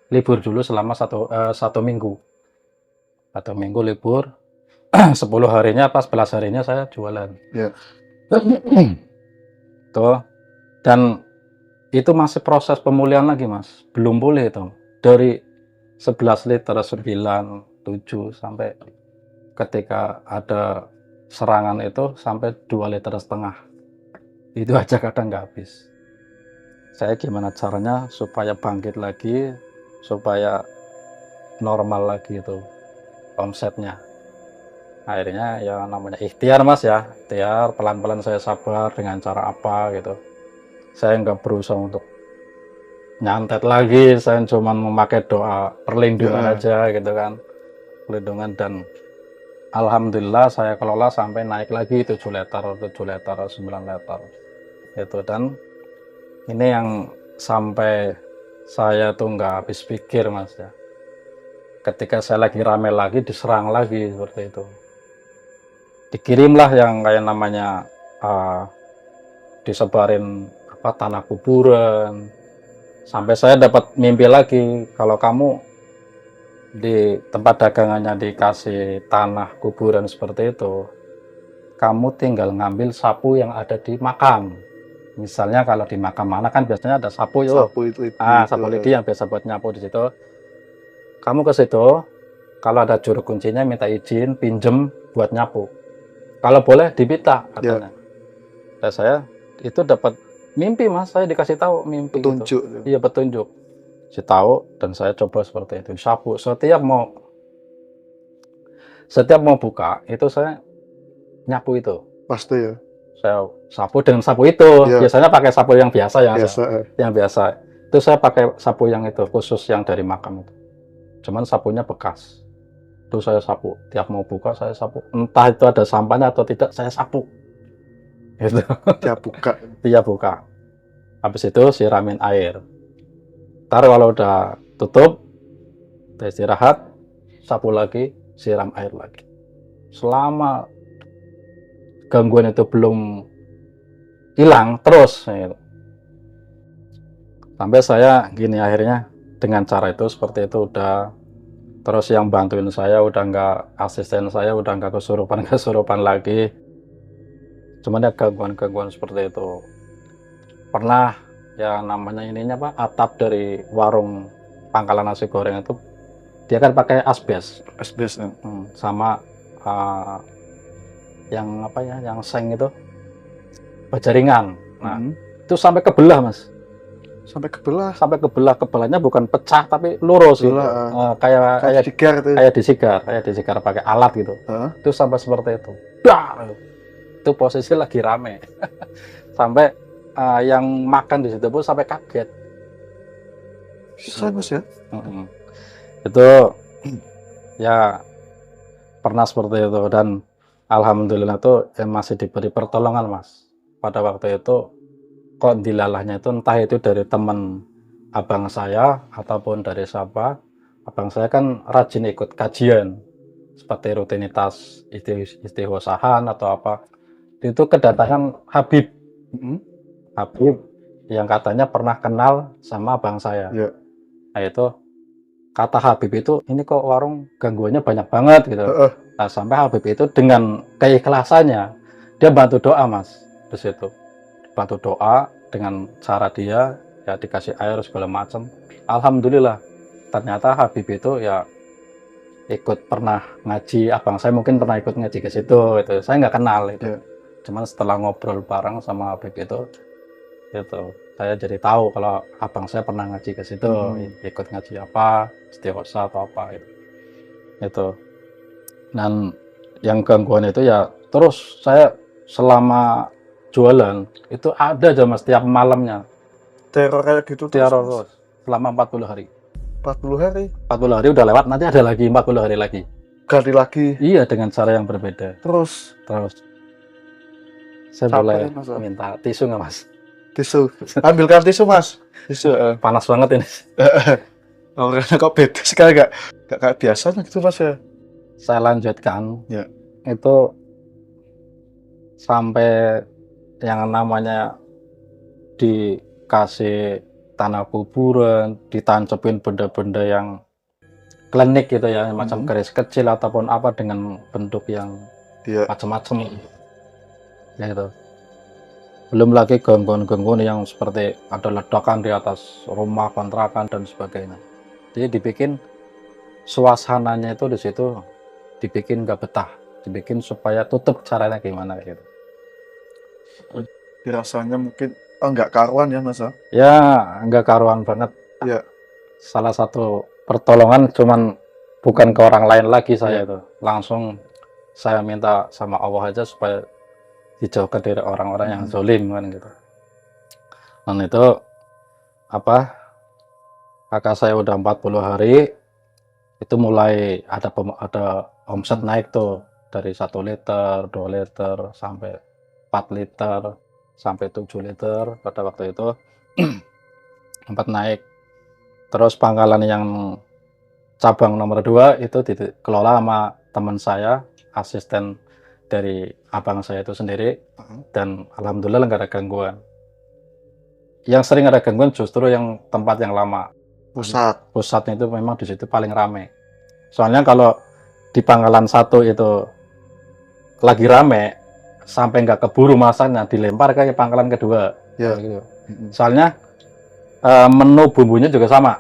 libur dulu selama satu minggu. 1 minggu libur, 10 harinya pas 11 harinya saya jualan. Iya. Tuh. Dan itu masih proses pemulihan lagi mas, belum pulih itu. Dari 11 liter, 9, 7 sampai ketika ada serangan itu sampai 2,5 liter. Itu aja kadang nggak habis. Saya gimana caranya supaya bangkit lagi, supaya normal lagi itu omsetnya. Akhirnya ya namanya ikhtiar mas ya, ikhtiar pelan-pelan saya sabar dengan cara apa gitu. Saya nggak berusaha untuk nyantet lagi, saya cuma memakai doa perlindungan Ya. aja gitu kan, perlindungan. Dan alhamdulillah saya kelola sampai naik lagi 7 liter, 9 liter itu. Dan ini yang sampai saya tuh nggak habis pikir mas ya, ketika saya lagi rame lagi diserang lagi seperti itu, dikirimlah yang kayak namanya disebarin tanah kuburan, sampai saya dapat mimpi lagi kalau kamu di tempat dagangannya dikasih tanah kuburan seperti itu, kamu tinggal ngambil sapu yang ada di makam. Misalnya kalau di makam mana kan biasanya ada sapu ya, Sapu itu. sapu lidi yang biasa buat nyapu di situ. Kamu ke situ, kalau ada juru kuncinya minta izin pinjem buat nyapu. Kalau boleh dipita katanya. Dan saya itu dapat mimpi mas, saya dikasih tahu mimpi Petunjuk. gitu. Iya petunjuk. Saya tahu dan saya coba seperti itu. Sapu setiap mau buka itu saya nyapu itu. Pasti ya. Saya sapu dengan sapu itu. Ya. Biasanya pakai sapu yang biasa ya. Biasa. Yang biasa. Itu saya pakai sapu yang itu khusus yang dari makam itu. Cuman sapunya bekas. Itu saya sapu. Tiap mau buka saya sapu. Entah itu ada sampahnya atau tidak saya sapu. Gitu. Dia buka. Dia buka. Habis itu siramin air. Ntar kalau udah tutup, udah istirahat, sapu lagi, siram air lagi. Selama gangguan itu belum hilang terus gitu. Sampai saya gini akhirnya dengan cara itu seperti itu udah. Terus yang bantuin saya udah nggak, asisten saya udah nggak kesurupan lagi. Cuman ya gangguan seperti itu. Pernah ya namanya ininya Pak, atap dari warung pangkalan nasi goreng itu dia kan pakai asbes. Asbes ya. Sama yang apa ya, yang seng itu baja ringan. Nah, itu sampai kebelah mas. Sampai kebelah. Sampai kebelah, kebelahnya bukan pecah tapi lurus gitu. Kayak disigar pakai alat gitu. Itu sampai seperti itu. Dah, itu posisi lagi rame. Sampai yang makan di situ pun sampai kaget. Bisa Mas ya? Mm-mm. Itu ya pernah seperti itu, dan alhamdulillah tuh masih diberi pertolongan Mas. Pada waktu itu kok dilalahnya itu entah itu dari teman abang saya ataupun dari siapa. Abang saya kan rajin ikut kajian seperti rutinitas istighosahan atau apa. Itu kedatangan Habib. Habib yang katanya pernah kenal sama abang saya. Ya. Nah itu kata Habib itu, ini kok warung gangguannya banyak banget gitu. Nah, sampai Habib itu dengan keikhlasannya dia bantu doa Mas di situ. Bantu doa dengan cara dia ya dikasih air segala macam. Alhamdulillah ternyata Habib itu ya ikut pernah ngaji, abang saya mungkin pernah ikut ngaji ke situ itu. Saya nggak kenal itu. Ya. Cuman setelah ngobrol bareng sama Habib itu saya jadi tahu kalau abang saya pernah ngaji ke situ, ikut ngaji apa, istighosa atau apa itu. Dan yang gangguan itu ya terus saya selama jualan itu ada aja Mas tiap malamnya Teror kayak gitu teror terus. terus selama 40 hari. 40 hari 40 hari udah lewat, nanti ada lagi 40 hari lagi. ganti lagi. Iya, dengan cara yang berbeda. Terus Saya capek boleh kan, Mas? minta tisu nggak Mas? Tisu. Ambilkan tisu Mas. Tisu. Panas banget ini. Oh, karena kok beda sekali gak kayak biasanya gitu Mas ya. Saya lanjutkan. Ya. Itu sampai yang namanya dikasih tanah kuburan, ditancepin benda-benda yang klinik gitu ya, macam keris kecil ataupun apa dengan bentuk yang macam-macam. Ya itu. Belum lagi gangguan-gangguan yang seperti ada ledakan di atas rumah, kontrakan dan sebagainya. Jadi dibikin suasananya itu di situ dibikin nggak betah, dibikin supaya tutup caranya gimana gitu. Rasanya mungkin nggak karuan ya Mas. Ya nggak karuan banget. Ya. Salah satu pertolongan cuman bukan ke orang lain lagi saya itu, langsung saya minta sama Allah aja supaya dijauhkan dari orang-orang yang zalim kan gitu. Dan itu apa, kakak saya udah 40 hari itu mulai ada omset naik tuh dari 1 liter, 2 liter sampai 4 liter sampai 7 liter pada waktu itu. Sempat naik. Terus pangkalan yang cabang nomor 2 itu dikelola sama teman saya, asisten dari abang saya itu sendiri, dan alhamdulillah nggak ada gangguan. Yang sering ada gangguan justru yang tempat yang lama. Pusatnya itu memang di situ paling rame. Soalnya kalau di pangkalan 1 itu lagi rame sampai nggak keburu masaknya, dilempar ke pangkalan kedua. Ya. Gitu. Soalnya menu bumbunya juga sama.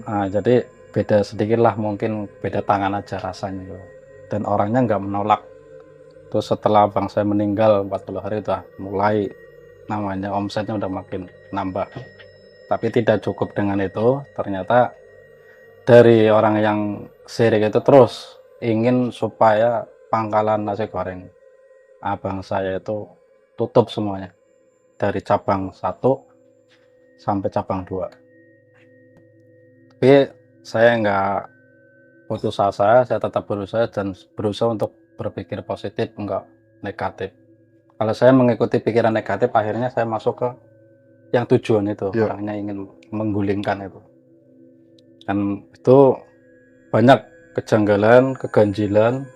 Nah, jadi beda sedikit lah, mungkin beda tangan aja rasanya gitu. Dan orangnya nggak menolak. Terus setelah abang saya meninggal 40 hari itu mulai namanya omsetnya udah makin nambah. Tapi tidak cukup dengan itu, ternyata dari orang yang sirik itu terus ingin supaya pangkalan nasi goreng abang saya itu tutup semuanya dari cabang 1 sampai cabang 2. Tapi saya nggak putus asa, saya tetap berusaha dan berusaha untuk berpikir positif, enggak negatif. Kalau saya mengikuti pikiran negatif, akhirnya saya masuk ke yang tujuan itu, orangnya ingin menggulingkan itu. Dan itu banyak kejanggalan, keganjilan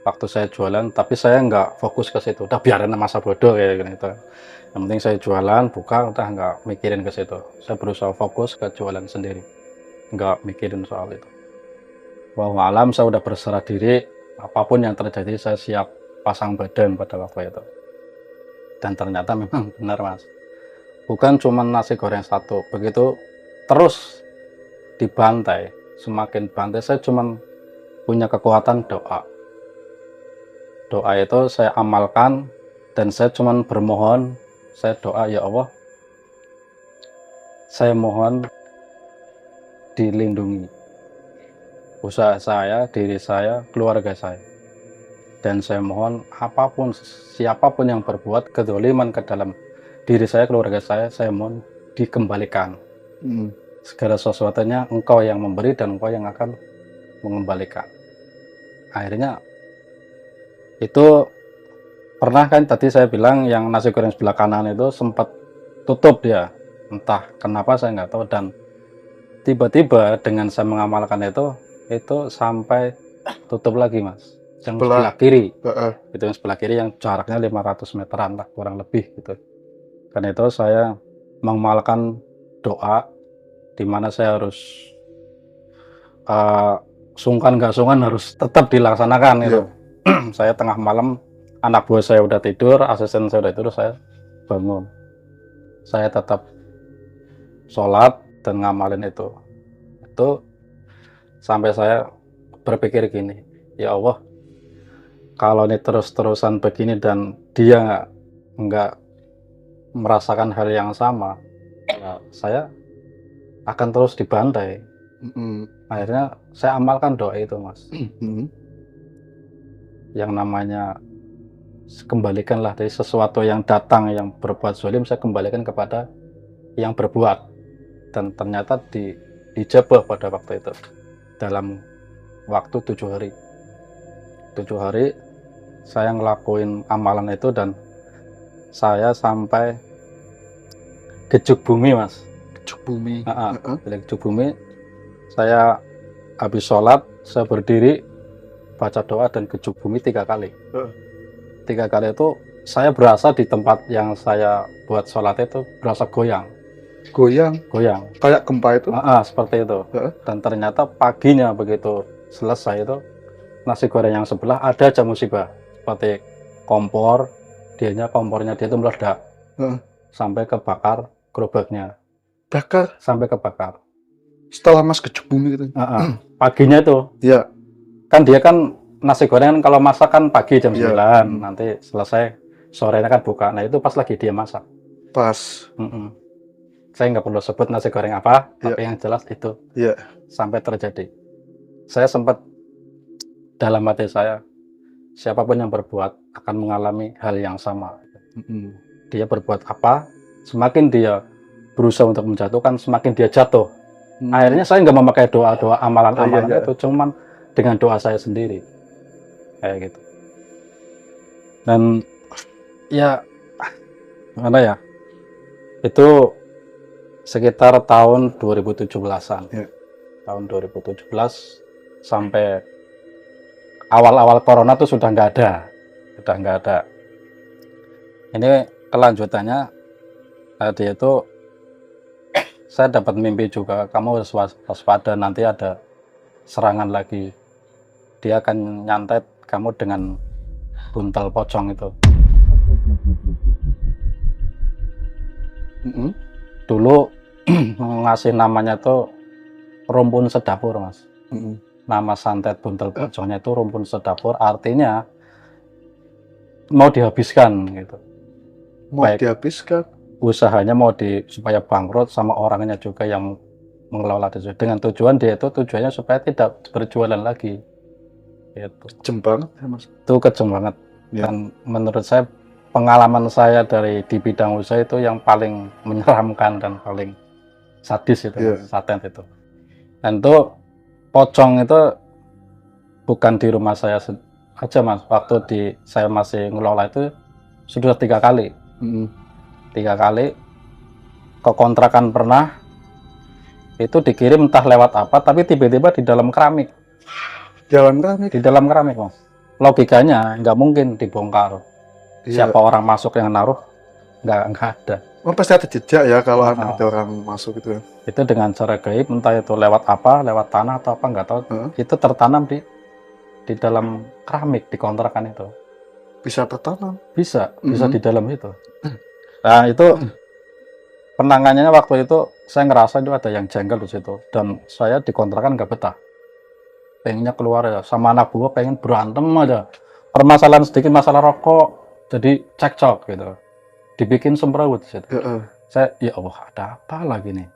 waktu saya jualan, tapi saya nggak fokus ke situ. Udah biarin masa bodoh kayak gitu. Yang penting saya jualan, buka, udah nggak mikirin ke situ. Saya berusaha fokus ke jualan sendiri, nggak mikirin soal itu. Wallahu alam, saya udah berserah diri, apapun yang terjadi saya siap pasang badan pada waktu itu. Dan ternyata memang benar Mas, bukan cuma nasi goreng 1, begitu terus dibantai, semakin bantai saya cuma punya kekuatan doa. Doa itu saya amalkan dan saya cuma bermohon, saya doa, ya Allah, saya mohon dilindungi usaha saya, diri saya, keluarga saya. Dan saya mohon apapun, siapapun yang berbuat kedzaliman ke dalam diri saya, keluarga saya mohon dikembalikan. Mm. Segala sesuatunya Engkau yang memberi dan Engkau yang akan mengembalikan. Akhirnya itu pernah kan tadi saya bilang yang nasi goreng sebelah kanan itu sempat tutup dia. Entah kenapa saya nggak tahu, dan tiba-tiba dengan saya mengamalkan itu sampai tutup lagi, Mas. Yang sebelah kiri. Itu yang sebelah kiri yang jaraknya 500 meteran lah kurang lebih gitu. Karena itu saya mengamalkan doa di mana saya harus sungkan nggak sungkan harus tetap dilaksanakan gitu. Saya tengah malam, anak buah saya udah tidur, asisten saya udah tidur, saya bangun. Saya tetap sholat dan ngamalin itu. Itu sampai saya berpikir gini, ya Allah, kalau ini terus-terusan begini dan dia nggak merasakan hal yang sama, ya saya akan terus dibantai. Akhirnya saya amalkan doa itu, Mas. Yang namanya kembalikanlah dari sesuatu yang datang yang berbuat zalim, saya kembalikan kepada yang berbuat. Dan ternyata dijabah pada waktu itu dalam waktu 7 hari. 7 hari saya ngelakuin amalan itu dan saya sampai gejuk bumi, Mas. Gejuk bumi. Gejuk bumi. Saya habis sholat, saya berdiri baca doa dan gejuk bumi 3 kali. 3 kali itu saya berasa di tempat yang saya buat sholat itu berasa goyang. Kayak gempa itu? Seperti itu. Dan ternyata paginya begitu selesai itu, nasi goreng yang sebelah ada aja musibah. Seperti kompornya dia itu meledak. Sampai kebakar gerobaknya. Sampai kebakar. Setelah Mas gejuk bumi gitu? Paginya itu. Iya. Kan dia kan nasi goreng kalau masak kan pagi jam 9, nanti selesai sorenya kan buka. Nah itu pas lagi dia masak. Pas. Saya nggak perlu sebut nasi goreng apa, tapi yang jelas itu sampai terjadi. Saya sempat dalam hati saya, siapapun yang berbuat akan mengalami hal yang sama. Dia berbuat apa, semakin dia berusaha untuk menjatuhkan, semakin dia jatuh. Akhirnya saya nggak memakai doa-doa amalan-amalan itu, cuman dengan doa saya sendiri, kayak gitu. Dan ya mana ya, itu sekitar tahun 2017-an. Tahun 2017 sampai awal-awal corona tuh sudah nggak ada. Ini kelanjutannya tadi itu saya dapat mimpi juga, kamu harus waspada, nanti ada serangan lagi. Dia akan nyantet kamu dengan buntal pocong itu. Dulu ngasih namanya tuh rumpun sedapur, Mas. Nama santet buntal pocongnya itu rumpun sedapur, artinya mau dihabiskan gitu. Dihabiskan. Usahanya mau supaya bangkrut, sama orangnya juga yang mengelola itu. Dengan tujuan dia itu tujuannya supaya tidak berjualan lagi. Gitu. Kejem banget ya, Mas. Itu kejem banget. Dan menurut saya, pengalaman saya di bidang usaha itu yang paling menyeramkan dan paling sadis itu, santet itu. Dan itu pocong itu bukan di rumah saya aja, Mas. Waktu saya masih ngelola itu sudah 3 kali. 3 kali ke kontrakan pernah, itu dikirim entah lewat apa, tapi tiba-tiba di dalam keramik. Di dalam keramik, Mas. Logikanya nggak mungkin dibongkar. Siapa orang masuk yang naruh, nggak ada. Pasti ada jejak ya kalau ada orang masuk itu. Itu dengan cara gaib, entah itu lewat apa, lewat tanah atau apa, nggak tahu. Itu tertanam di dalam keramik di kontrakan itu. Bisa tertanam? Bisa di dalam itu. Nah itu penanganannya waktu itu saya ngerasa itu ada yang janggal di situ, dan saya di kontrakan nggak betah, pengennya keluar ya, sama anak buah pengen berantem aja, permasalahan sedikit masalah rokok jadi cekcok gitu, dibikin semrawut di situ. Saya ya Allah, ada apa lagi nih?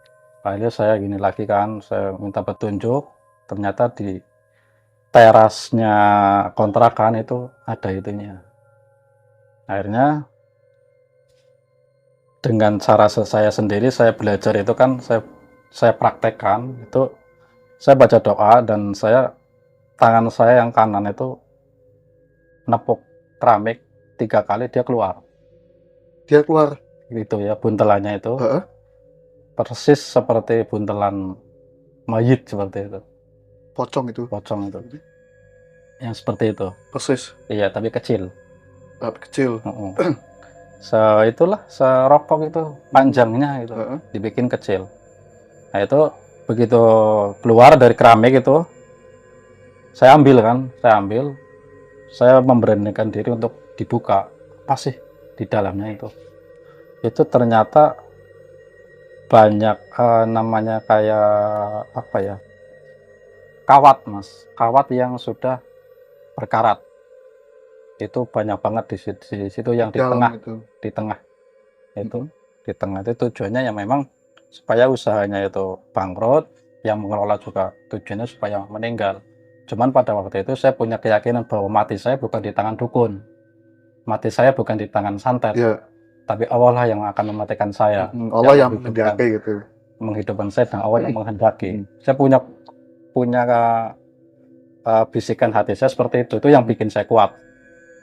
Akhirnya saya gini lagi kan, saya minta petunjuk, ternyata di terasnya kontrakan itu ada itunya. Akhirnya dengan cara saya sendiri, saya belajar itu kan saya praktekkan itu, saya baca doa dan tangan saya yang kanan itu nepuk keramik 3 kali, dia keluar. Dia keluar. Gitu ya, buntelannya itu Heeh. persis seperti buntelan mayit, seperti itu, Pocong itu. pocong itu. Yang seperti itu. Persis. Iya, tapi kecil. Kecil. Heeh. Itulah serokok itu panjangnya itu, Heeh. dibikin kecil. Nah itu begitu keluar dari keramik itu, saya ambil, saya memberanikan diri untuk dibuka. Apa sih di dalamnya itu? Itu ternyata banyak namanya kayak apa ya? Kawat, Mas. Kawat yang sudah berkarat. Itu banyak banget di situ yang di Dalam tengah, itu. di tengah. Itu di tengah itu tujuannya ya memang supaya usahanya itu bangkrut, yang mengelola juga tujuannya supaya meninggal. Cuman pada waktu itu saya punya keyakinan bahwa mati saya bukan di tangan dukun, mati saya bukan di tangan santet, Iya. tapi Allah lah yang akan mematikan saya, Allah yang menghidupkan, menghendaki gitu. menghidupkan saya, dan Allah yang menghendaki. Saya punya bisikan hati saya seperti itu yang bikin saya kuat.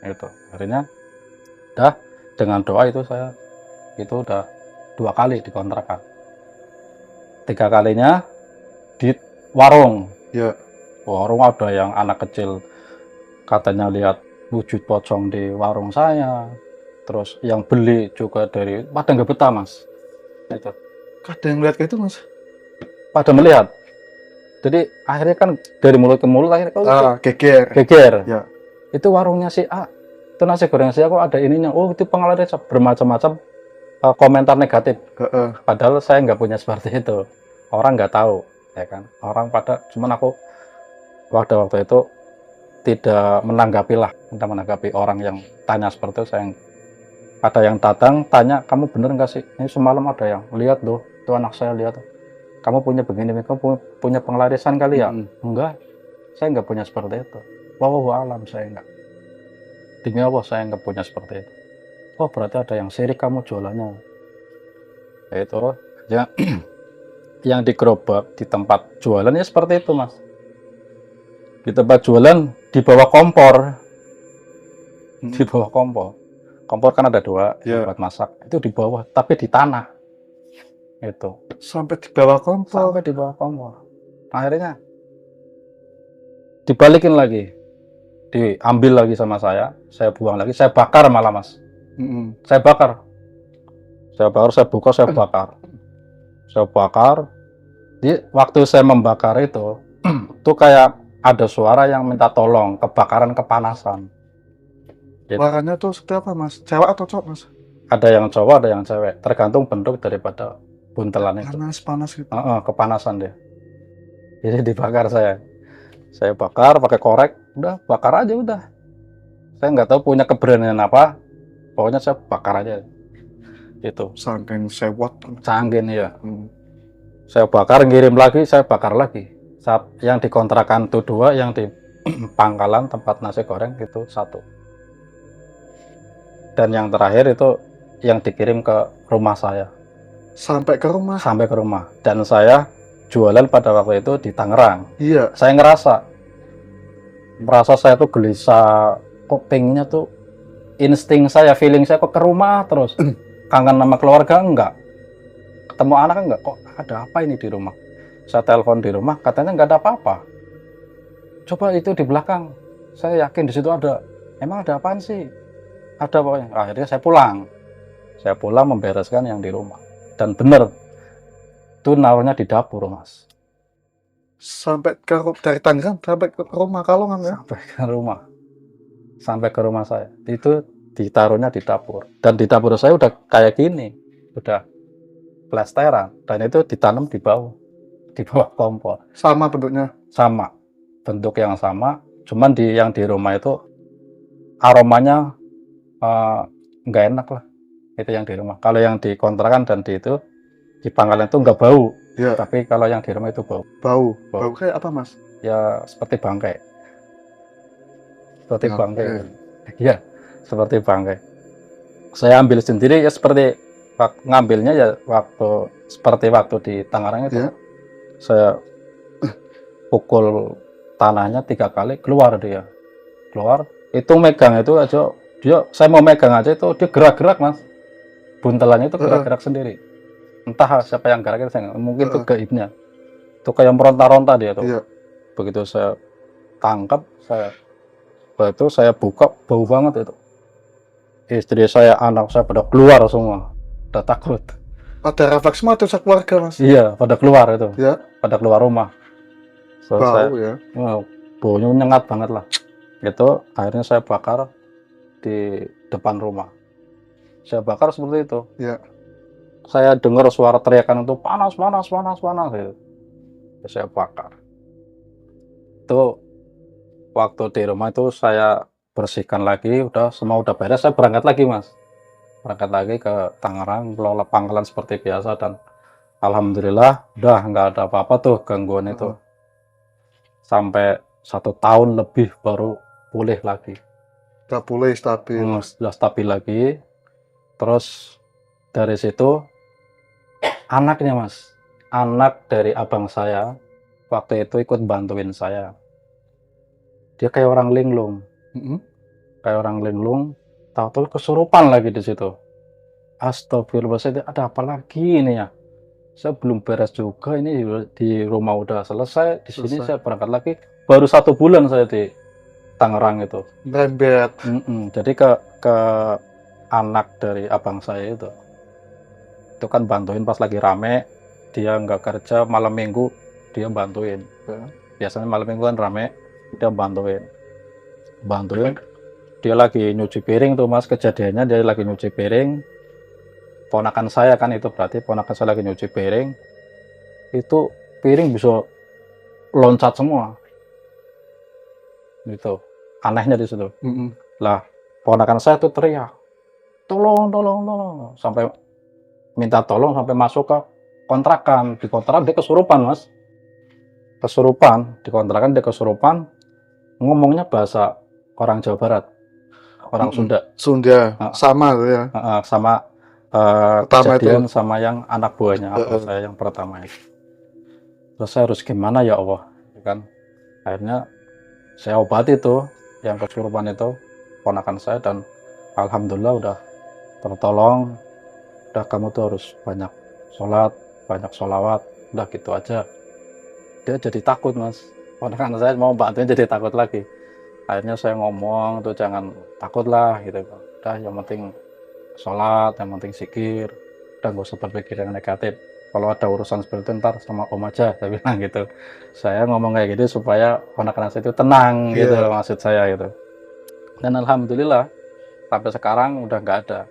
Itu akhirnya dengan doa itu saya itu udah 2 kali dikontrakan. 3 kalinya di warung. Iya. Warung ada yang anak kecil katanya lihat wujud pocong di warung saya. Terus yang beli juga pada nggak betah, Mas. Itu. Ada yang lihat kayak itu, Mas? Pada melihat. Jadi akhirnya kan dari mulut ke mulut akhirnya geger. Ya. Itu warungnya si A. Itu nasi goreng si A kok ada ininya. Oh, itu pengalaman bermacam-macam komentar negatif. Padahal saya nggak punya seperti itu. Orang nggak tahu, ya kan. Orang cuman aku waktu itu tidak menanggapi orang yang tanya seperti itu. Ada yang datang tanya, kamu bener nggak sih? Ini semalam ada yang lihat loh, itu anak saya lihat. Kamu punya begini, kamu punya penglarisan kali ya? Enggak, saya nggak punya seperti itu. Wallahu alam, saya nggak. Demi Allah saya nggak punya seperti itu. Oh berarti ada yang sirik kamu jualannya. Itu ya. Yang di gerobak di tempat jualan ya seperti itu, Mas. Di tempat jualan di bawah kompor. Di bawah kompor. Kompor kan ada 2 buat masak. Itu di bawah, tapi di tanah. Itu. Sampai di bawah kompor. Sampai di bawah kompor. Akhirnya dibalikin lagi. Diambil lagi sama saya buang lagi, saya bakar malah, Mas. Saya bakar. Saya buka, saya bakar. Saya bakar. Jadi waktu saya membakar itu kayak ada suara yang minta tolong, kebakaran kepanasan. Gitu. Suaranya tuh seperti apa, Mas? Cewek atau cowok, Mas? Ada yang cowok, ada yang cewek, tergantung bentuk daripada buntelan itu. Panas gitu. Kepanasan dia. Jadi dibakar saya bakar pakai korek, udah bakar aja udah. Saya nggak tahu punya keberanian apa, pokoknya saya bakar aja. Itu. Saking sewot. Canggih ya. Saya bakar, ngirim lagi, saya bakar lagi. Yang dikontrakan itu 2, yang di pangkalan tempat nasi goreng itu 1. Dan yang terakhir itu yang dikirim ke rumah saya. Sampai ke rumah? Sampai ke rumah. Dan saya jualan pada waktu itu di Tangerang. Iya. Saya merasa saya tuh gelisah, kok pengennya tuh insting saya, feeling saya kok ke rumah terus. Kangen sama keluarga enggak. Ketemu anak enggak, kok ada apa ini di rumah. Saya telepon di rumah, katanya enggak ada apa-apa. Coba itu di belakang, saya yakin di situ ada. Emang ada apaan sih? Ada pokoknya. Akhirnya saya pulang membereskan yang di rumah. Dan bener, itu naruhnya di dapur, Mas. Sampai dari Tangerang sampai ke rumah Kalongan ya? Sampai ke rumah saya. Itu ditaruhnya di dapur. Dan di dapur saya udah kayak gini, udah plesteran. Dan itu ditanam di bawah kompor. Sama bentuknya? Sama, bentuk yang sama. Cuman yang di rumah itu aromanya nggak enak lah. Itu yang di rumah. Kalau yang di kontrakan dan di pangkalan itu nggak bau. Ya. Tapi kalau yang di rumah itu bau. Bau kayak apa, Mas? Ya seperti bangkai. Seperti bangkai. Iya, seperti bangkai. Saya ambil sendiri ya seperti ngambilnya ya waktu seperti waktu di Tangerang itu. Ya. Saya pukul tanahnya 3 kali, keluar dia. Keluar, itu megang itu aja, saya mau megang aja itu dia gerak-gerak mas. Buntelannya itu gerak-gerak sendiri. Entah siapa yang gerak, mungkin itu gaibnya. Itu kayak meronta-ronta dia tuh. Iya. Begitu saya tangkap, itu saya buka, bau banget itu. Istri saya, anak saya pada keluar semua, udah takut. Ada refleks mati sekeluarga mas. Iya, pada keluar itu. Ya. Pada keluar rumah. So, Bau ya. Baunya nyengat banget lah. Itu akhirnya saya bakar di depan rumah. Saya bakar seperti itu. Ya. Saya dengar suara teriakan itu panas gitu. Saya bakar. Itu waktu di rumah itu saya bersihkan lagi, semua udah beres, saya berangkat lagi mas. Berangkat lagi ke Tangerang, kelola pangkalan seperti biasa, dan alhamdulillah udah nggak ada apa-apa tuh gangguan itu. Sampai 1 tahun lebih baru pulih lagi. Udah pulih stabil. Sudah stabil lagi. Terus dari situ anaknya mas, anak dari abang saya waktu itu ikut bantuin saya. Dia kayak orang linglung. Kayak orang linglung, tahu-tahu kesurupan lagi di situ. Astagfirullahaladzim, ada apa lagi ini ya? Saya belum beres juga, ini di rumah udah selesai, di sini saya berangkat lagi. Baru 1 bulan saya di Tangerang itu. Merembet. Jadi ke anak dari abang saya itu kan bantuin pas lagi rame, dia nggak kerja, malam minggu dia bantuin. Biasanya malam minggu kan rame, dia bantuin. Dia lagi nyuci piring tuh mas, kejadiannya dia lagi nyuci piring. Ponakan saya kan itu, berarti ponakan saya lagi nyuci piring, itu piring bisa loncat semua. Gitu. Anehnya di situ. Lah, ponakan saya tuh teriak, tolong, sampai minta tolong, sampai masuk ke kontrakan. Di kontrakan dia kesurupan mas. Di kontrakan dia kesurupan, ngomongnya bahasa orang Jawa Barat, orang Sunda. Sama tuh ya. Sama kejadian itu sama yang anak buahnya saya yang pertama itu. Terus saya harus gimana ya Allah, kan? Akhirnya saya obati tuh yang kesurupan itu ponakan saya, dan alhamdulillah udah tertolong. Udah, kamu tuh harus banyak sholat, banyak sholawat, udah gitu aja. Dia jadi takut mas, ponakan saya mau bantuin jadi takut lagi. Akhirnya saya ngomong tuh, jangan takut lah gitu. Udah, yang penting sholat, yang penting zikir, udah gak usah berpikir yang negatif. Kalau ada urusan seperti itu ntar sama om aja, saya bilang gitu. Saya ngomong kayak gitu supaya ponakan saya itu tenang gitu, maksud saya gitu. Dan alhamdulillah sampai sekarang udah nggak ada.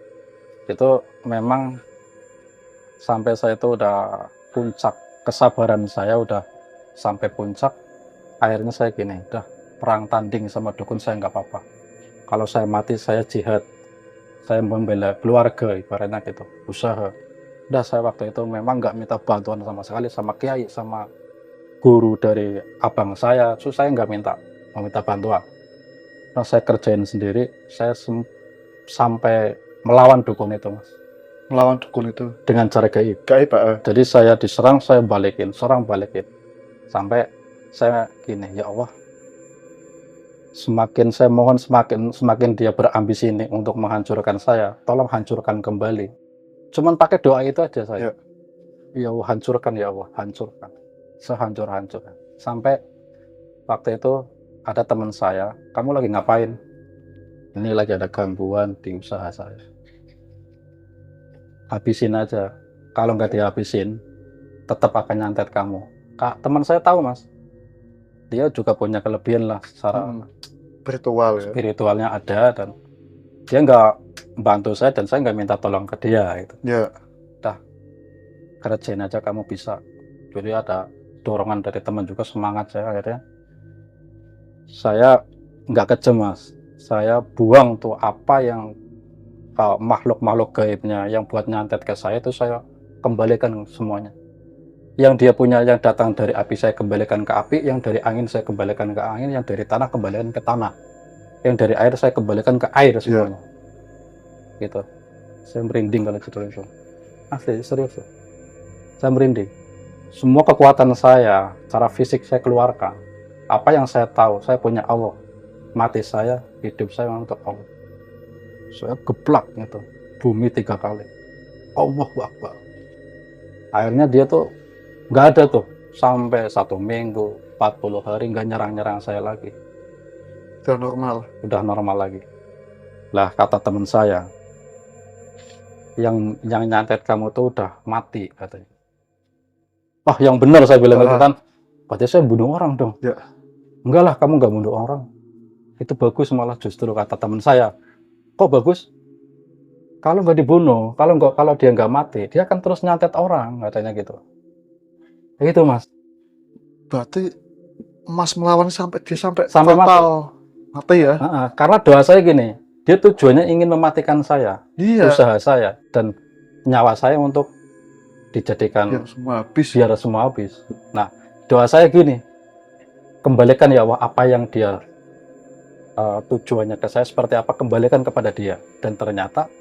Itu memang sampai saya itu udah puncak kesabaran saya, udah sampai puncak. Akhirnya saya gini, udah perang tanding sama dukun saya nggak apa-apa. Kalau saya mati saya jihad, saya membela keluarga ibaratnya gitu, usaha. Udah, saya waktu itu memang nggak minta bantuan sama sekali sama kiai, sama guru dari abang saya. Saya nggak meminta bantuan. Nah, saya kerjain sendiri. Saya sampai melawan dukun itu mas. Melawan dukun itu dengan cara gaib. Jadi saya diserang, saya balikin, balikin. Sampai saya gini, ya Allah, semakin saya mohon, semakin dia berambisi ini untuk menghancurkan saya, tolong hancurkan kembali. Cuman pakai doa itu aja saya. Ya Allah, hancurkan ya Allah, hancurkan. Sehancur-hancurnya. Sampai waktu itu ada teman saya, kamu lagi ngapain? Ini lagi ada gangguan di usaha saya. Habisin aja. Kalau nggak dihabisin, tetap akan nyantet kamu. Teman saya tahu mas, dia juga punya kelebihan lah secara spiritualnya ada, dan dia nggak bantu saya, dan saya nggak minta tolong ke dia gitu. Udah, kerjain aja, kamu bisa. Jadi ada dorongan dari teman juga, semangat saya. Akhirnya saya nggak kejam mas, saya buang tuh apa yang makhluk-makhluk gaibnya yang buat nyantet ke saya, itu saya kembalikan semuanya. Yang dia punya, yang datang dari api saya kembalikan ke api, yang dari angin saya kembalikan ke angin, yang dari tanah kembalikan ke tanah, yang dari air saya kembalikan ke air semuanya. Gitu. Saya merinding kalau gitu itu. asli serius. Saya merinding. Semua kekuatan saya, cara fisik saya keluarkan. Apa yang saya tahu, saya punya Allah. Mati saya, hidup saya untuk Allah. Saya geblak gitu. Bumi 3 kali. Allahu Akbar. Akhirnya dia tuh nggak ada tuh. Sampai 1 minggu, 40 hari nggak nyerang-nyerang saya lagi. Udah normal. Udah normal lagi. Lah kata teman saya, yang nyantet kamu tuh udah mati katanya. Wah yang benar saya bilang itu kan. Berarti saya bunuh orang dong. Ya. Enggak lah, kamu nggak bunuh orang. Itu bagus malah justru kata teman saya. Kok bagus? Kalau nggak dibunuh, kalau dia nggak mati, dia akan terus nyantet orang katanya gitu. Itu mas. Berarti Mas melawan sampai Sampai fatal. Mati ya? Karena doa saya gini, dia tujuannya ingin mematikan saya, Iya. usaha saya dan nyawa saya untuk dijadikan Biar semua habis. biar semua habis. Nah, doa saya gini, kembalikan ya Allah apa yang dia tujuannya ke saya seperti apa, kembalikan kepada dia. Dan ternyata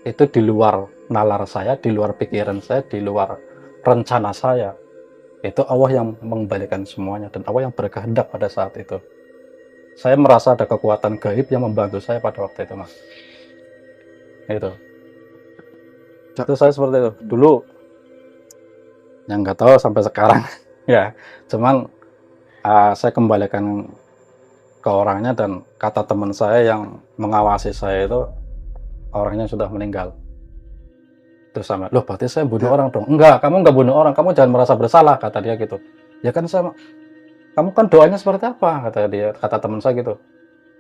itu di luar nalar saya, di luar pikiran saya, di luar rencana saya. Itu Allah yang mengembalikan semuanya dan Allah yang berkehendak pada saat itu. Saya merasa ada kekuatan gaib yang membantu saya pada waktu itu, mas. Itu saya seperti itu dulu, yang nggak tahu sampai sekarang ya. Cuman saya kembalikan ke orangnya, dan kata teman saya yang mengawasi saya itu orangnya sudah meninggal. Terus sama, loh berarti saya bunuh orang dong? Enggak, kamu nggak bunuh orang, kamu jangan merasa bersalah, kata dia gitu. Ya kan saya, kamu kan doanya seperti apa, kata teman saya gitu.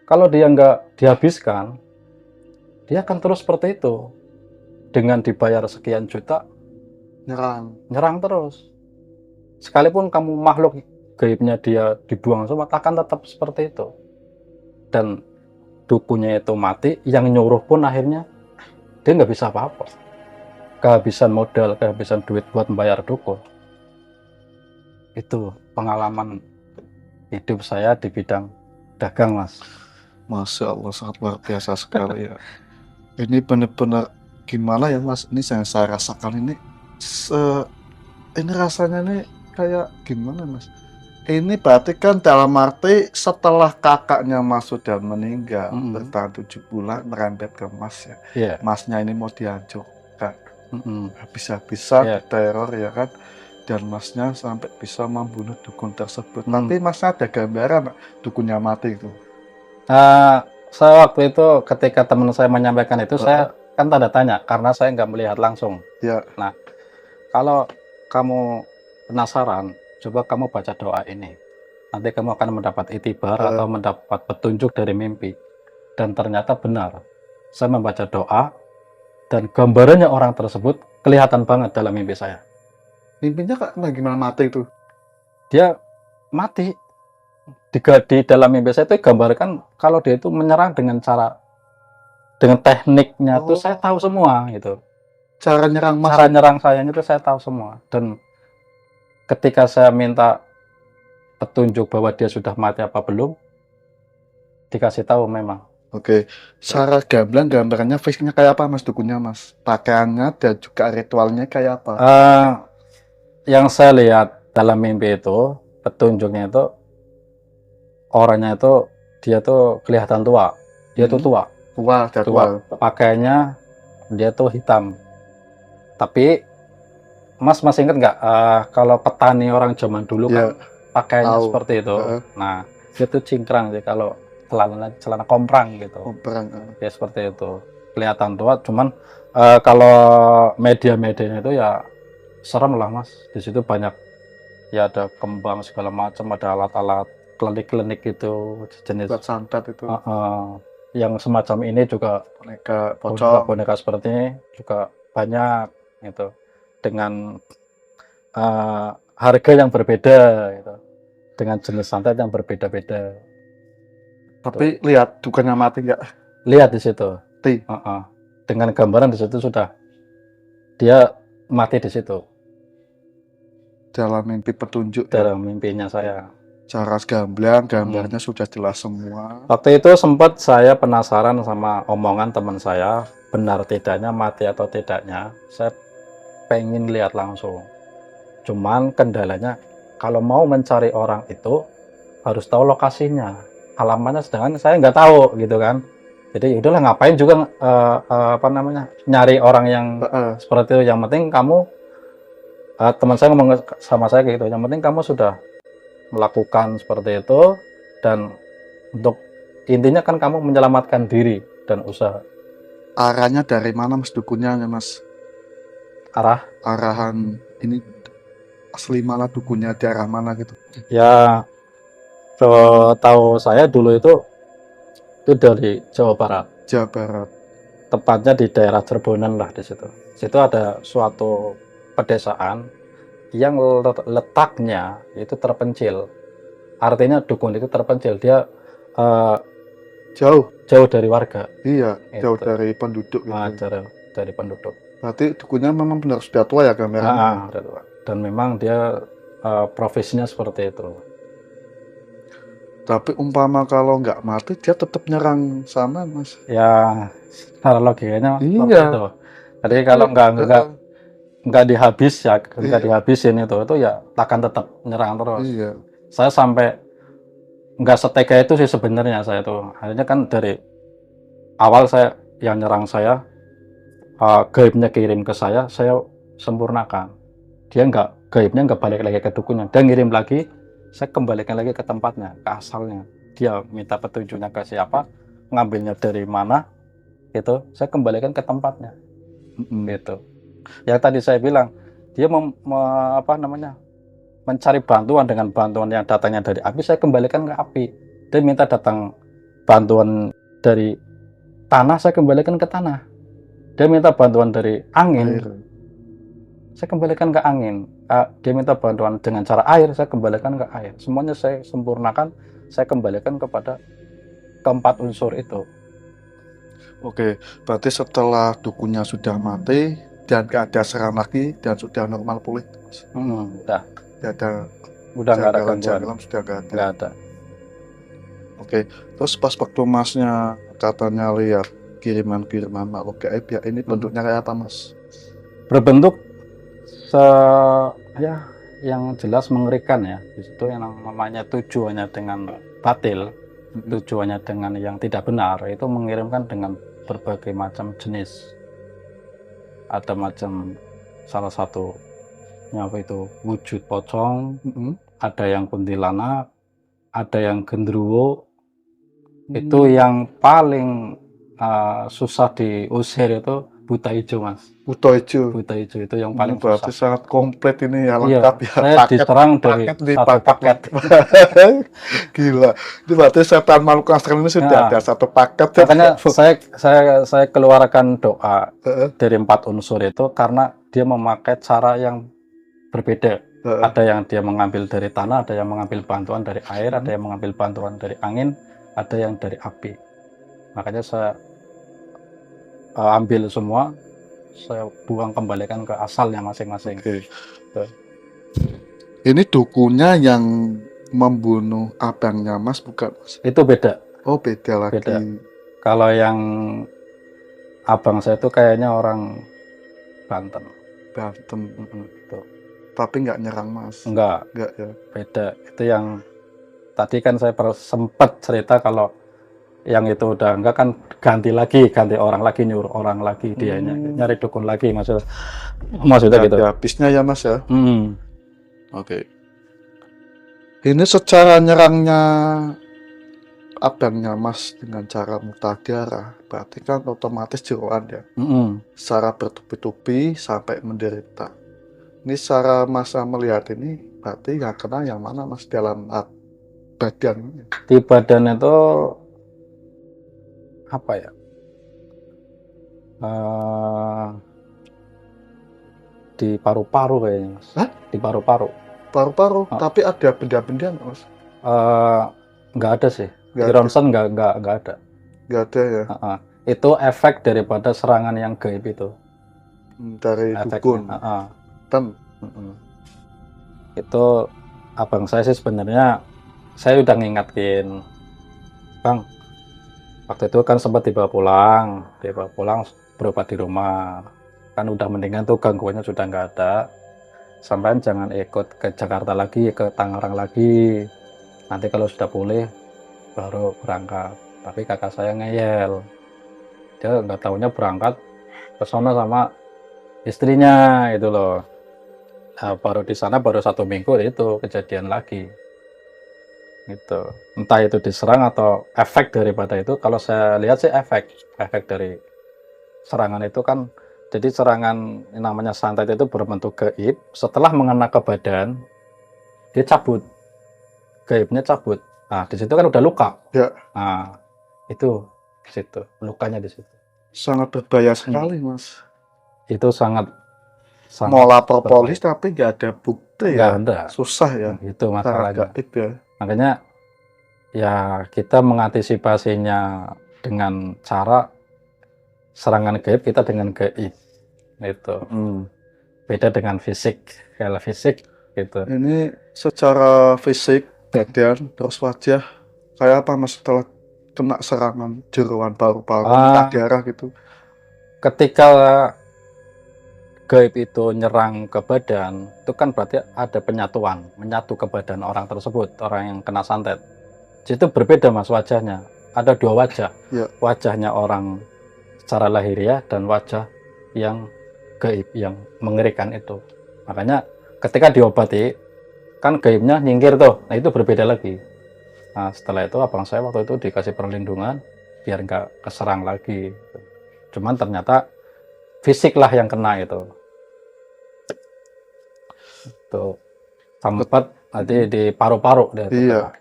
Kalau dia nggak dihabiskan, dia akan terus seperti itu. Dengan dibayar sekian juta, nyerang terus. Sekalipun kamu makhluk gaibnya dia dibuang semua, akan tetap seperti itu. Dan dukunya itu mati, yang nyuruh pun akhirnya dia nggak bisa apa-apa. Kehabisan modal, kehabisan duit buat membayar dukun. Itu pengalaman hidup saya di bidang dagang, mas. Masya Allah, sangat luar biasa sekali ya. Ini benar-benar gimana ya mas, ini yang saya rasakan ini ini rasanya nih kayak gimana mas, ini berarti kan dalam arti setelah kakaknya mas sudah meninggal, bertahan 7 bulan merembet ke mas ya. Masnya ini mau dihancurkan, habis-habisan, teror ya kan, dan masnya sampai bisa membunuh dukun tersebut. Tapi masnya ada gambaran dukunnya mati itu? Saya waktu itu ketika teman saya menyampaikan itu, saya kan tanda tanya karena saya nggak melihat langsung. Nah, kalau kamu penasaran, coba kamu baca doa ini. Nanti kamu akan mendapat itibar atau mendapat petunjuk dari mimpi. Dan ternyata benar. Saya membaca doa dan gambarannya orang tersebut kelihatan banget dalam mimpi saya. Mimpinya gimana mati itu? Dia mati. Di dalam mimpi saya itu gambarkan kalau dia itu menyerang dengan tekniknya tuh saya tahu semua gitu. Cara nyerang mas? Cara nyerang saya itu saya tahu semua. Dan ketika saya minta petunjuk bahwa dia sudah mati apa belum, dikasih tahu memang. Oke, secara gamblang gambarannya fisiknya kayak apa mas dukunnya mas? Pakaiannya dan juga ritualnya kayak apa? Yang saya lihat dalam mimpi itu, petunjuknya itu orangnya itu dia tuh kelihatan tua. Dia tuh tua. Pakaiannya dia tuh hitam. Tapi mas masih ingat nggak kalau petani orang zaman dulu kan pakaiannya seperti itu. Nah, dia tuh cingkrang sih, kalau celana komprang gitu. Ya seperti itu. Kelihatan tua, cuman kalau media-medianya itu ya serem lah mas. Di situ banyak ya, ada kembang segala macam, ada alat-alat klinik-klinik itu jenis buat santet itu. Yang semacam ini juga, boneka pocong, boneka seperti ini juga banyak gitu, dengan harga yang berbeda gitu, dengan jenis santet yang berbeda-beda. Tapi lihat dukunnya mati nggak? Lihat di situ. Dengan gambaran di situ sudah dia mati di situ. Dalam mimpi petunjuk. Dalam mimpinya saya. Cara gambarnya sudah jelas semua. Waktu itu sempat saya penasaran sama omongan teman saya, benar tidaknya mati atau tidaknya. Saya pengen lihat langsung. Cuman kendalanya kalau mau mencari orang itu harus tahu lokasinya, alamatnya, sedangkan saya nggak tahu gitu kan. Jadi udahlah, ngapain juga apa namanya, nyari orang yang seperti itu. Yang penting kamu, teman saya ngomong sama saya kayak gitu, yang penting kamu sudah melakukan seperti itu, dan untuk intinya kan kamu menyelamatkan diri dan usaha. Arahnya dari mana Mas dukunnya Mas? Arahan ini asli mana dukunnya, di arah mana gitu? Ya, tahu saya dulu itu dari Jawa Barat. Jawa Barat. Tepatnya di daerah Cirebonan lah di situ. Situ ada suatu pedesaan yang letaknya itu terpencil. Artinya dukun itu terpencil, dia jauh dari warga. Iya, jauh Itu. dari penduduk gitu. Dari penduduk. Berarti dukunnya memang benar sudah tua ya gambarnya. Dan memang dia profesinya seperti itu. Tapi umpama kalau nggak mati dia tetap nyerang sana Mas. Ya, secara logikanya seperti Iya. itu. Jadi kalau nggak dihabisin itu ya akan tetap nyerang terus. Iya. Saya sampai nggak setega itu sih sebenarnya. Saya tuh akhirnya kan dari awal yang nyerang saya, gaibnya kirim ke saya sempurnakan. Dia gaibnya nggak balik lagi ke dukunnya, dia ngirim lagi, saya kembalikan lagi ke tempatnya, ke asalnya. Dia minta petunjuknya ke siapa, ngambilnya dari mana, itu saya kembalikan ke tempatnya. Gitu. Yang tadi saya bilang, dia mencari bantuan dengan bantuan yang datangnya dari api, saya kembalikan ke api. Dia minta datang bantuan dari tanah, saya kembalikan ke tanah. Dia minta bantuan dari angin, saya kembalikan ke angin. Dia minta bantuan dengan cara air, saya kembalikan ke air. Semuanya saya sempurnakan, saya kembalikan kepada keempat unsur itu. Oke, berarti setelah dukunnya sudah mati dan gak ada serangan lagi dan sudah normal pulih. Udah nggak ada gangguan, sudah nggak ada. Oke, terus pas waktu Masnya katanya lihat kiriman makhluk gaib ya, ini bentuknya kayak apa Mas? Berbentuk yang jelas mengerikan ya. Di situ yang namanya tujuannya dengan batil, tujuannya dengan yang tidak benar, itu mengirimkan dengan berbagai macam jenis. Ada macam salah satunya itu wujud pocong, ada yang kuntilanak, ada yang gendruwo. Itu yang paling susah diusir itu buta hijau Mas. Buta hijau itu yang paling berarti susah. sangat komplit ini ya, lengkap ya. Saya diserang dari satu paket. Gila, itu berarti setan makhluk astral ini sudah ada satu paket. Makanya saya keluarkan doa dari 4 unsur itu karena dia memakai cara yang berbeda. Ada yang dia mengambil dari tanah, ada yang mengambil bantuan dari air, ada yang mengambil bantuan dari angin, ada yang dari api. Makanya saya ambil semua, saya buang, kembalikan ke asalnya masing-masing. Ini dukunya yang membunuh abangnya Mas bukan Mas? Itu beda. Oh, beda lagi. Beda. Kalau yang abang saya itu kayaknya orang Banten. Itu. Tapi nggak nyerang Mas? Enggak ya. Beda. Itu yang tadi kan saya sempat cerita kalau yang itu udah enggak, kan ganti orang lagi, nyuruh orang lagi, dia nyari dukun lagi, maksudnya gitu. Habisnya ya Mas ya. Oke. Ini secara nyerangnya abangnya Mas dengan cara muntah darah, berarti kan otomatis jeroan ya. Secara bertubi-tubi sampai menderita. Ini secara Mas melihat ini, berarti yang kena yang mana Mas dalam badan? Di badan itu apa ya? Di paru-paru kayaknya Mas. Hah? Di paru-paru. Paru-paru, tapi ada benda-benda nggak Mas? Nggak ada sih. Di ronsen nggak ada. Nggak ada ya? Itu efek daripada serangan yang gaib itu. Dari dukun. Itu abang saya sih sebenarnya, saya udah ngingetin, Bang, waktu itu kan sempat dibawa pulang berobat di rumah. kan udah mendingan tuh gangguannya sudah nggak ada. Sampean jangan ikut ke Jakarta lagi, ke Tangerang lagi. Nanti kalau sudah pulih baru berangkat. Tapi kakak saya ngeyel. Dia nggak taunya berangkat ke sana sama istrinya itu loh. Nah, baru di sana baru 1 minggu itu kejadian lagi. Gitu. Entah itu diserang atau efek daripada itu. Kalau saya lihat sih efek dari serangan itu kan, jadi serangan yang namanya santet itu berbentuk gaib. Setelah mengena ke badan, dia cabut, gaibnya cabut. Nah, di situ kan udah luka. Ya, Nah, itu di situ, lukanya di situ. sangat berbahaya sekali, Mas. Itu sangat Mau lapor berbahaya. polisi tapi nggak ada bukti Nggak ya. ada. Susah ya. Itu Sangat masalahnya. gaib ya. Makanya ya kita mengantisipasinya dengan cara serangan gaib kita dengan gaib. Itu beda dengan fisik. Kalau fisik gitu. Ini secara fisik, badan, terus wajah, kayak apa Mas setelah kena serangan jeroan paru-paru, muntah darah gitu? Ketika gaib itu nyerang ke badan, itu kan berarti ada penyatuan, menyatu ke badan orang tersebut, orang yang kena santet. Itu berbeda Mas wajahnya. Ada 2 wajah. Ya. Wajahnya orang secara lahiriah dan wajah yang gaib, yang mengerikan itu. Makanya ketika diobati, kan gaibnya nyingkir tuh. Nah itu berbeda lagi. Nah setelah itu abang saya waktu itu dikasih perlindungan biar nggak keserang lagi. Cuman ternyata fisik lah yang kena itu. Tuh sempat nanti di paru-paru dia tuh Iya. kena.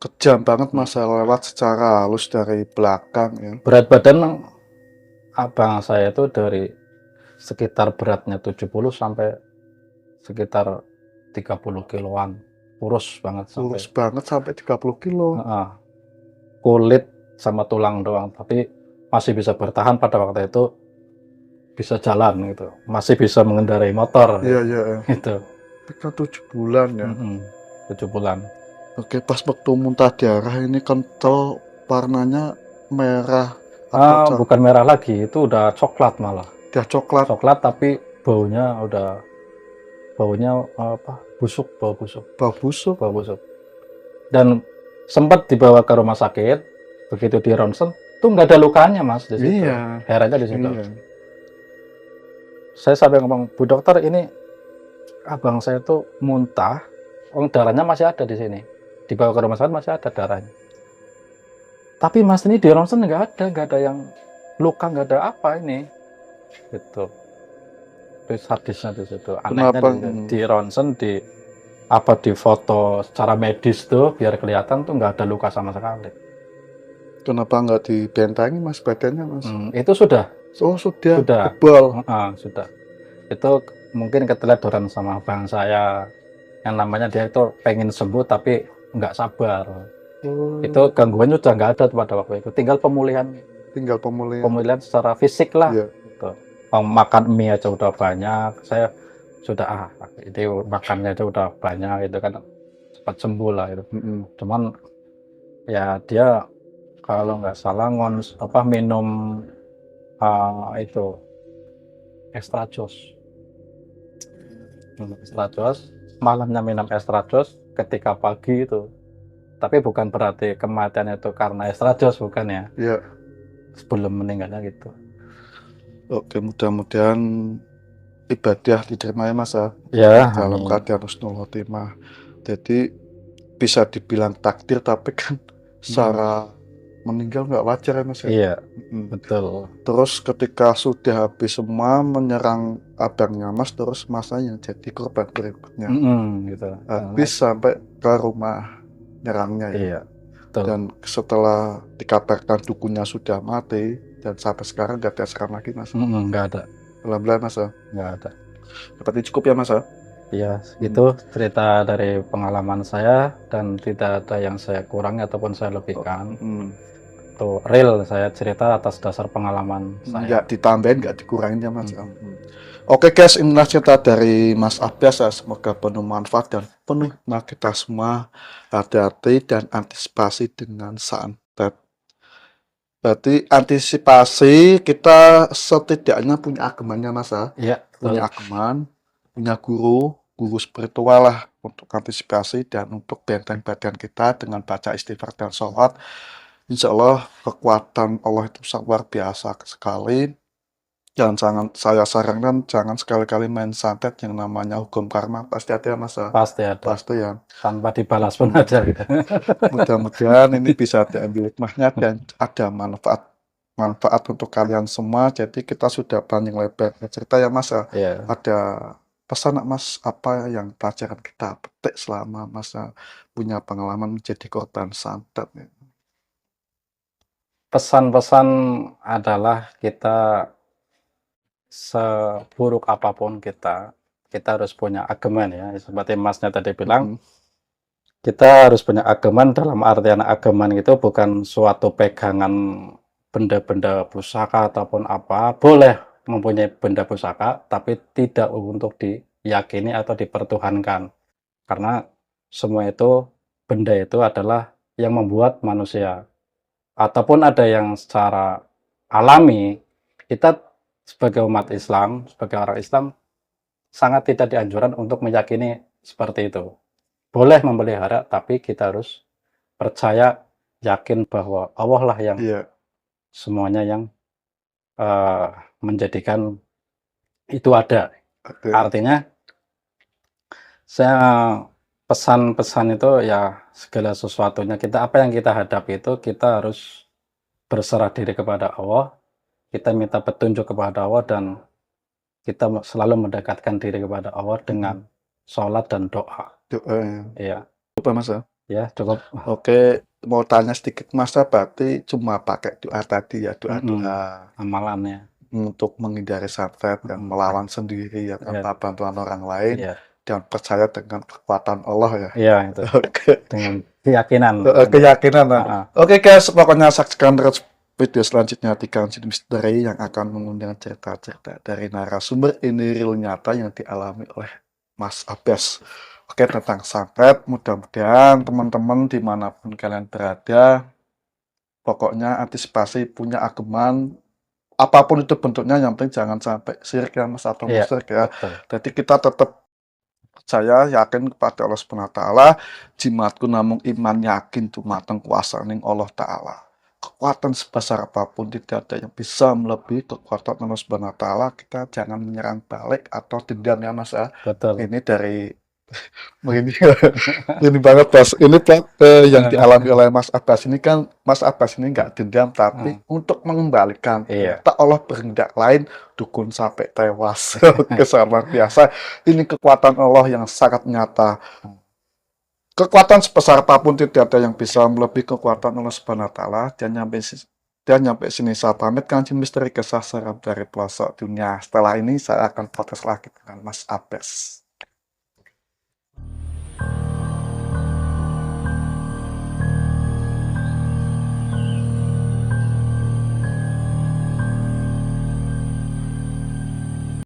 Kejam banget Mas lewat secara halus dari belakang ya. Berat badan abang saya itu dari sekitar beratnya 70 sampai sekitar 30 kiloan. Kurus banget sampai. Lurus banget sampai 30 kilo. Kulit sama tulang doang, tapi masih bisa bertahan pada waktu itu, bisa jalan gitu, masih bisa mengendarai motor. Iya, iya. Gitu. Kita 7 bulan ya. 7 bulan. Oke, pas waktu muntah darah ini kental, warnanya merah Bukan merah lagi, itu udah coklat malah. Udah coklat. Coklat tapi baunya udah apa? Busuk, bau busuk. Bau busuk. Bau busuk. Dan sempat dibawa ke rumah sakit, begitu di ronsen tuh nggak ada lukanya Mas di situ. Iya. Herannya di situ. Iya. Saya sampai ngomong, Bu dokter ini abang saya tuh muntah, darahnya masih ada di sini. Dibawa ke rumah sakit masih ada darahnya. Tapi Mas ini di ronsen nggak ada yang luka, nggak ada apa ini. Gitu. Itu sadisnya di situ. Anehnya di ronsen di foto secara medis tuh biar kelihatan tuh nggak ada luka sama sekali. Kenapa nggak dibentangi Mas badannya Mas? Itu sudah. Oh sudah. Tebal. Sudah. Itu mungkin keteledoran sama abang saya. Yang namanya dia itu pengen sembuh tapi nggak sabar. Itu gangguannya udah nggak ada pada waktu itu. Tinggal pemulihan. Pemulihan secara fisik lah. Iya. Gitu. Makan mie aja udah banyak. Saya sudah ini makannya aja udah banyak itu kan cepat sembuh lah itu. Cuman ya dia kalau nggak salah minum itu extra jos, malamnya minum extra jos ketika pagi itu. Tapi bukan berarti kematian itu karena extra jos, bukan ya. Iya. Sebelum meninggalnya gitu. Oke, mudah-mudahan ibadah diterima ya Mas ya. Dalam keadaan husnul khotimah. Jadi bisa dibilang takdir tapi kan secara meninggal nggak wajar ya Mas ya. Iya, betul. Terus ketika sudah habis semua menyerang abangnya Mas, terus masanya jadi korban berikutnya. Gitu. Habis sampai ke rumah nyerangnya ya. Iya, betul. Dan setelah dikabarkan dukunnya sudah mati dan sampai sekarang nggak ada serangan lagi Mas. Nggak ada. Alhamdulillah Mas. Nggak ada. Berarti cukup ya Mas. Iya, itu cerita dari pengalaman saya dan tidak ada yang saya kurangi ataupun saya lebihkan. Itu real, saya cerita atas dasar pengalaman saya. Nggak ditambahin, nggak dikurangin ya Mas. Oke guys, inilah cerita dari Mas Abbas ya. Semoga penuh manfaat dan penuh hikmah kita semua. Hati-hati dan antisipasi dengan santet. Berarti antisipasi kita setidaknya punya agemanya Mas ya. Iya, Punya betul. ageman, punya guru spiritual lah untuk antisipasi dan untuk benteng badan kita dengan baca istighfar dan sholat. Insya Allah kekuatan Allah itu sangat luar biasa sekali. Jangan saya sarankan jangan sekali-kali main santet yang namanya hukum karma. Pasti ada ya Mas ya. Pasti ada. Pasti ya. Tanpa dibalas pun ada gitu. Mudah-mudahan ini bisa diambil hikmahnya dan ada manfaat untuk kalian semua. Jadi kita sudah panjang lebar cerita ya Mas ya. Iya. Ada pesan nggak, Mas, apa yang pelajaran kita petik selama Mas punya pengalaman menjadi korban santet nih? Pesan-pesan adalah kita seburuk apapun kita harus punya ageman ya. Seperti Masnya tadi bilang, Mhm, kita harus punya ageman dalam artian ageman itu bukan suatu pegangan benda-benda pusaka ataupun apa. Boleh mempunyai benda pusaka, tapi tidak untuk diyakini atau dipertuhankan. Karena semua itu, benda itu adalah yang membuat manusia. Ataupun ada yang secara alami, kita sebagai umat Islam, sebagai orang Islam, sangat tidak dianjurkan untuk meyakini seperti itu. Boleh memelihara, tapi kita harus percaya, yakin bahwa Allah lah yang iya, semuanya yang eh, menjadikan itu ada. oke, Artinya, saya pesan-pesan itu ya segala sesuatunya kita apa yang kita hadapi itu kita harus berserah diri kepada Allah, kita minta petunjuk kepada Allah dan kita selalu mendekatkan diri kepada Allah mhm, dengan sholat dan doa. doa ya. Iya, Lupa Mas ya? ya cukup. Oke, mau tanya sedikit Mas, berarti cuma pakai doa tadi ya, Mm-mm. doa-doa Amalannya. untuk menghindari santet dan Mm-mm. melawan sendiri ya Iya, tanpa bantuan orang lain iya, dan percaya dengan kekuatan Allah ya. iya itu Oke. dengan keyakinan. Keyakinan lah. Ah, ah. Oke guys, pokoknya saksikan terus video selanjutnya di Kanjeng Misteri yang akan mengundang cerita-cerita dari narasumber ini real nyata yang dialami oleh Mas Abbas. Oke, tentang santet, mudah-mudahan teman-teman dimanapun kalian berada, pokoknya antisipasi punya ageman, apapun itu bentuknya, yang penting jangan sampai syirik ya Mas atau Iya, musyrik ya. betul. Jadi kita tetap saya yakin kepada Allah Subhanahu wa taala, jimatku namung iman yakin dumateng kuasaning Allah taala. Kekuatan sebesar apapun tidak ada yang bisa melebihi kekuatan Allah Subhanahu wa taala. Kita jangan menyerang balik atau dendam ya Mas ya. Betul. Ini dari ini ini banget Mas. Ini yang dialami oleh Mas Abbas ini kan Mas Abbas ini nggak dendam tapi untuk mengembalikan. Iya, Tak Allah berkehendak lain dukun sampai tewas. Kesan luar biasa. Ini kekuatan Allah yang sangat nyata. Kekuatan sebesar apapun tidak ada yang bisa melebihi kekuatan Allah Subhanahu wa taala. Dan nyampe sini saya pamit Kanjeng Misteri Kesah Seram dari pelosok dunia. Setelah ini saya akan podcast lagi dengan Mas Abbas.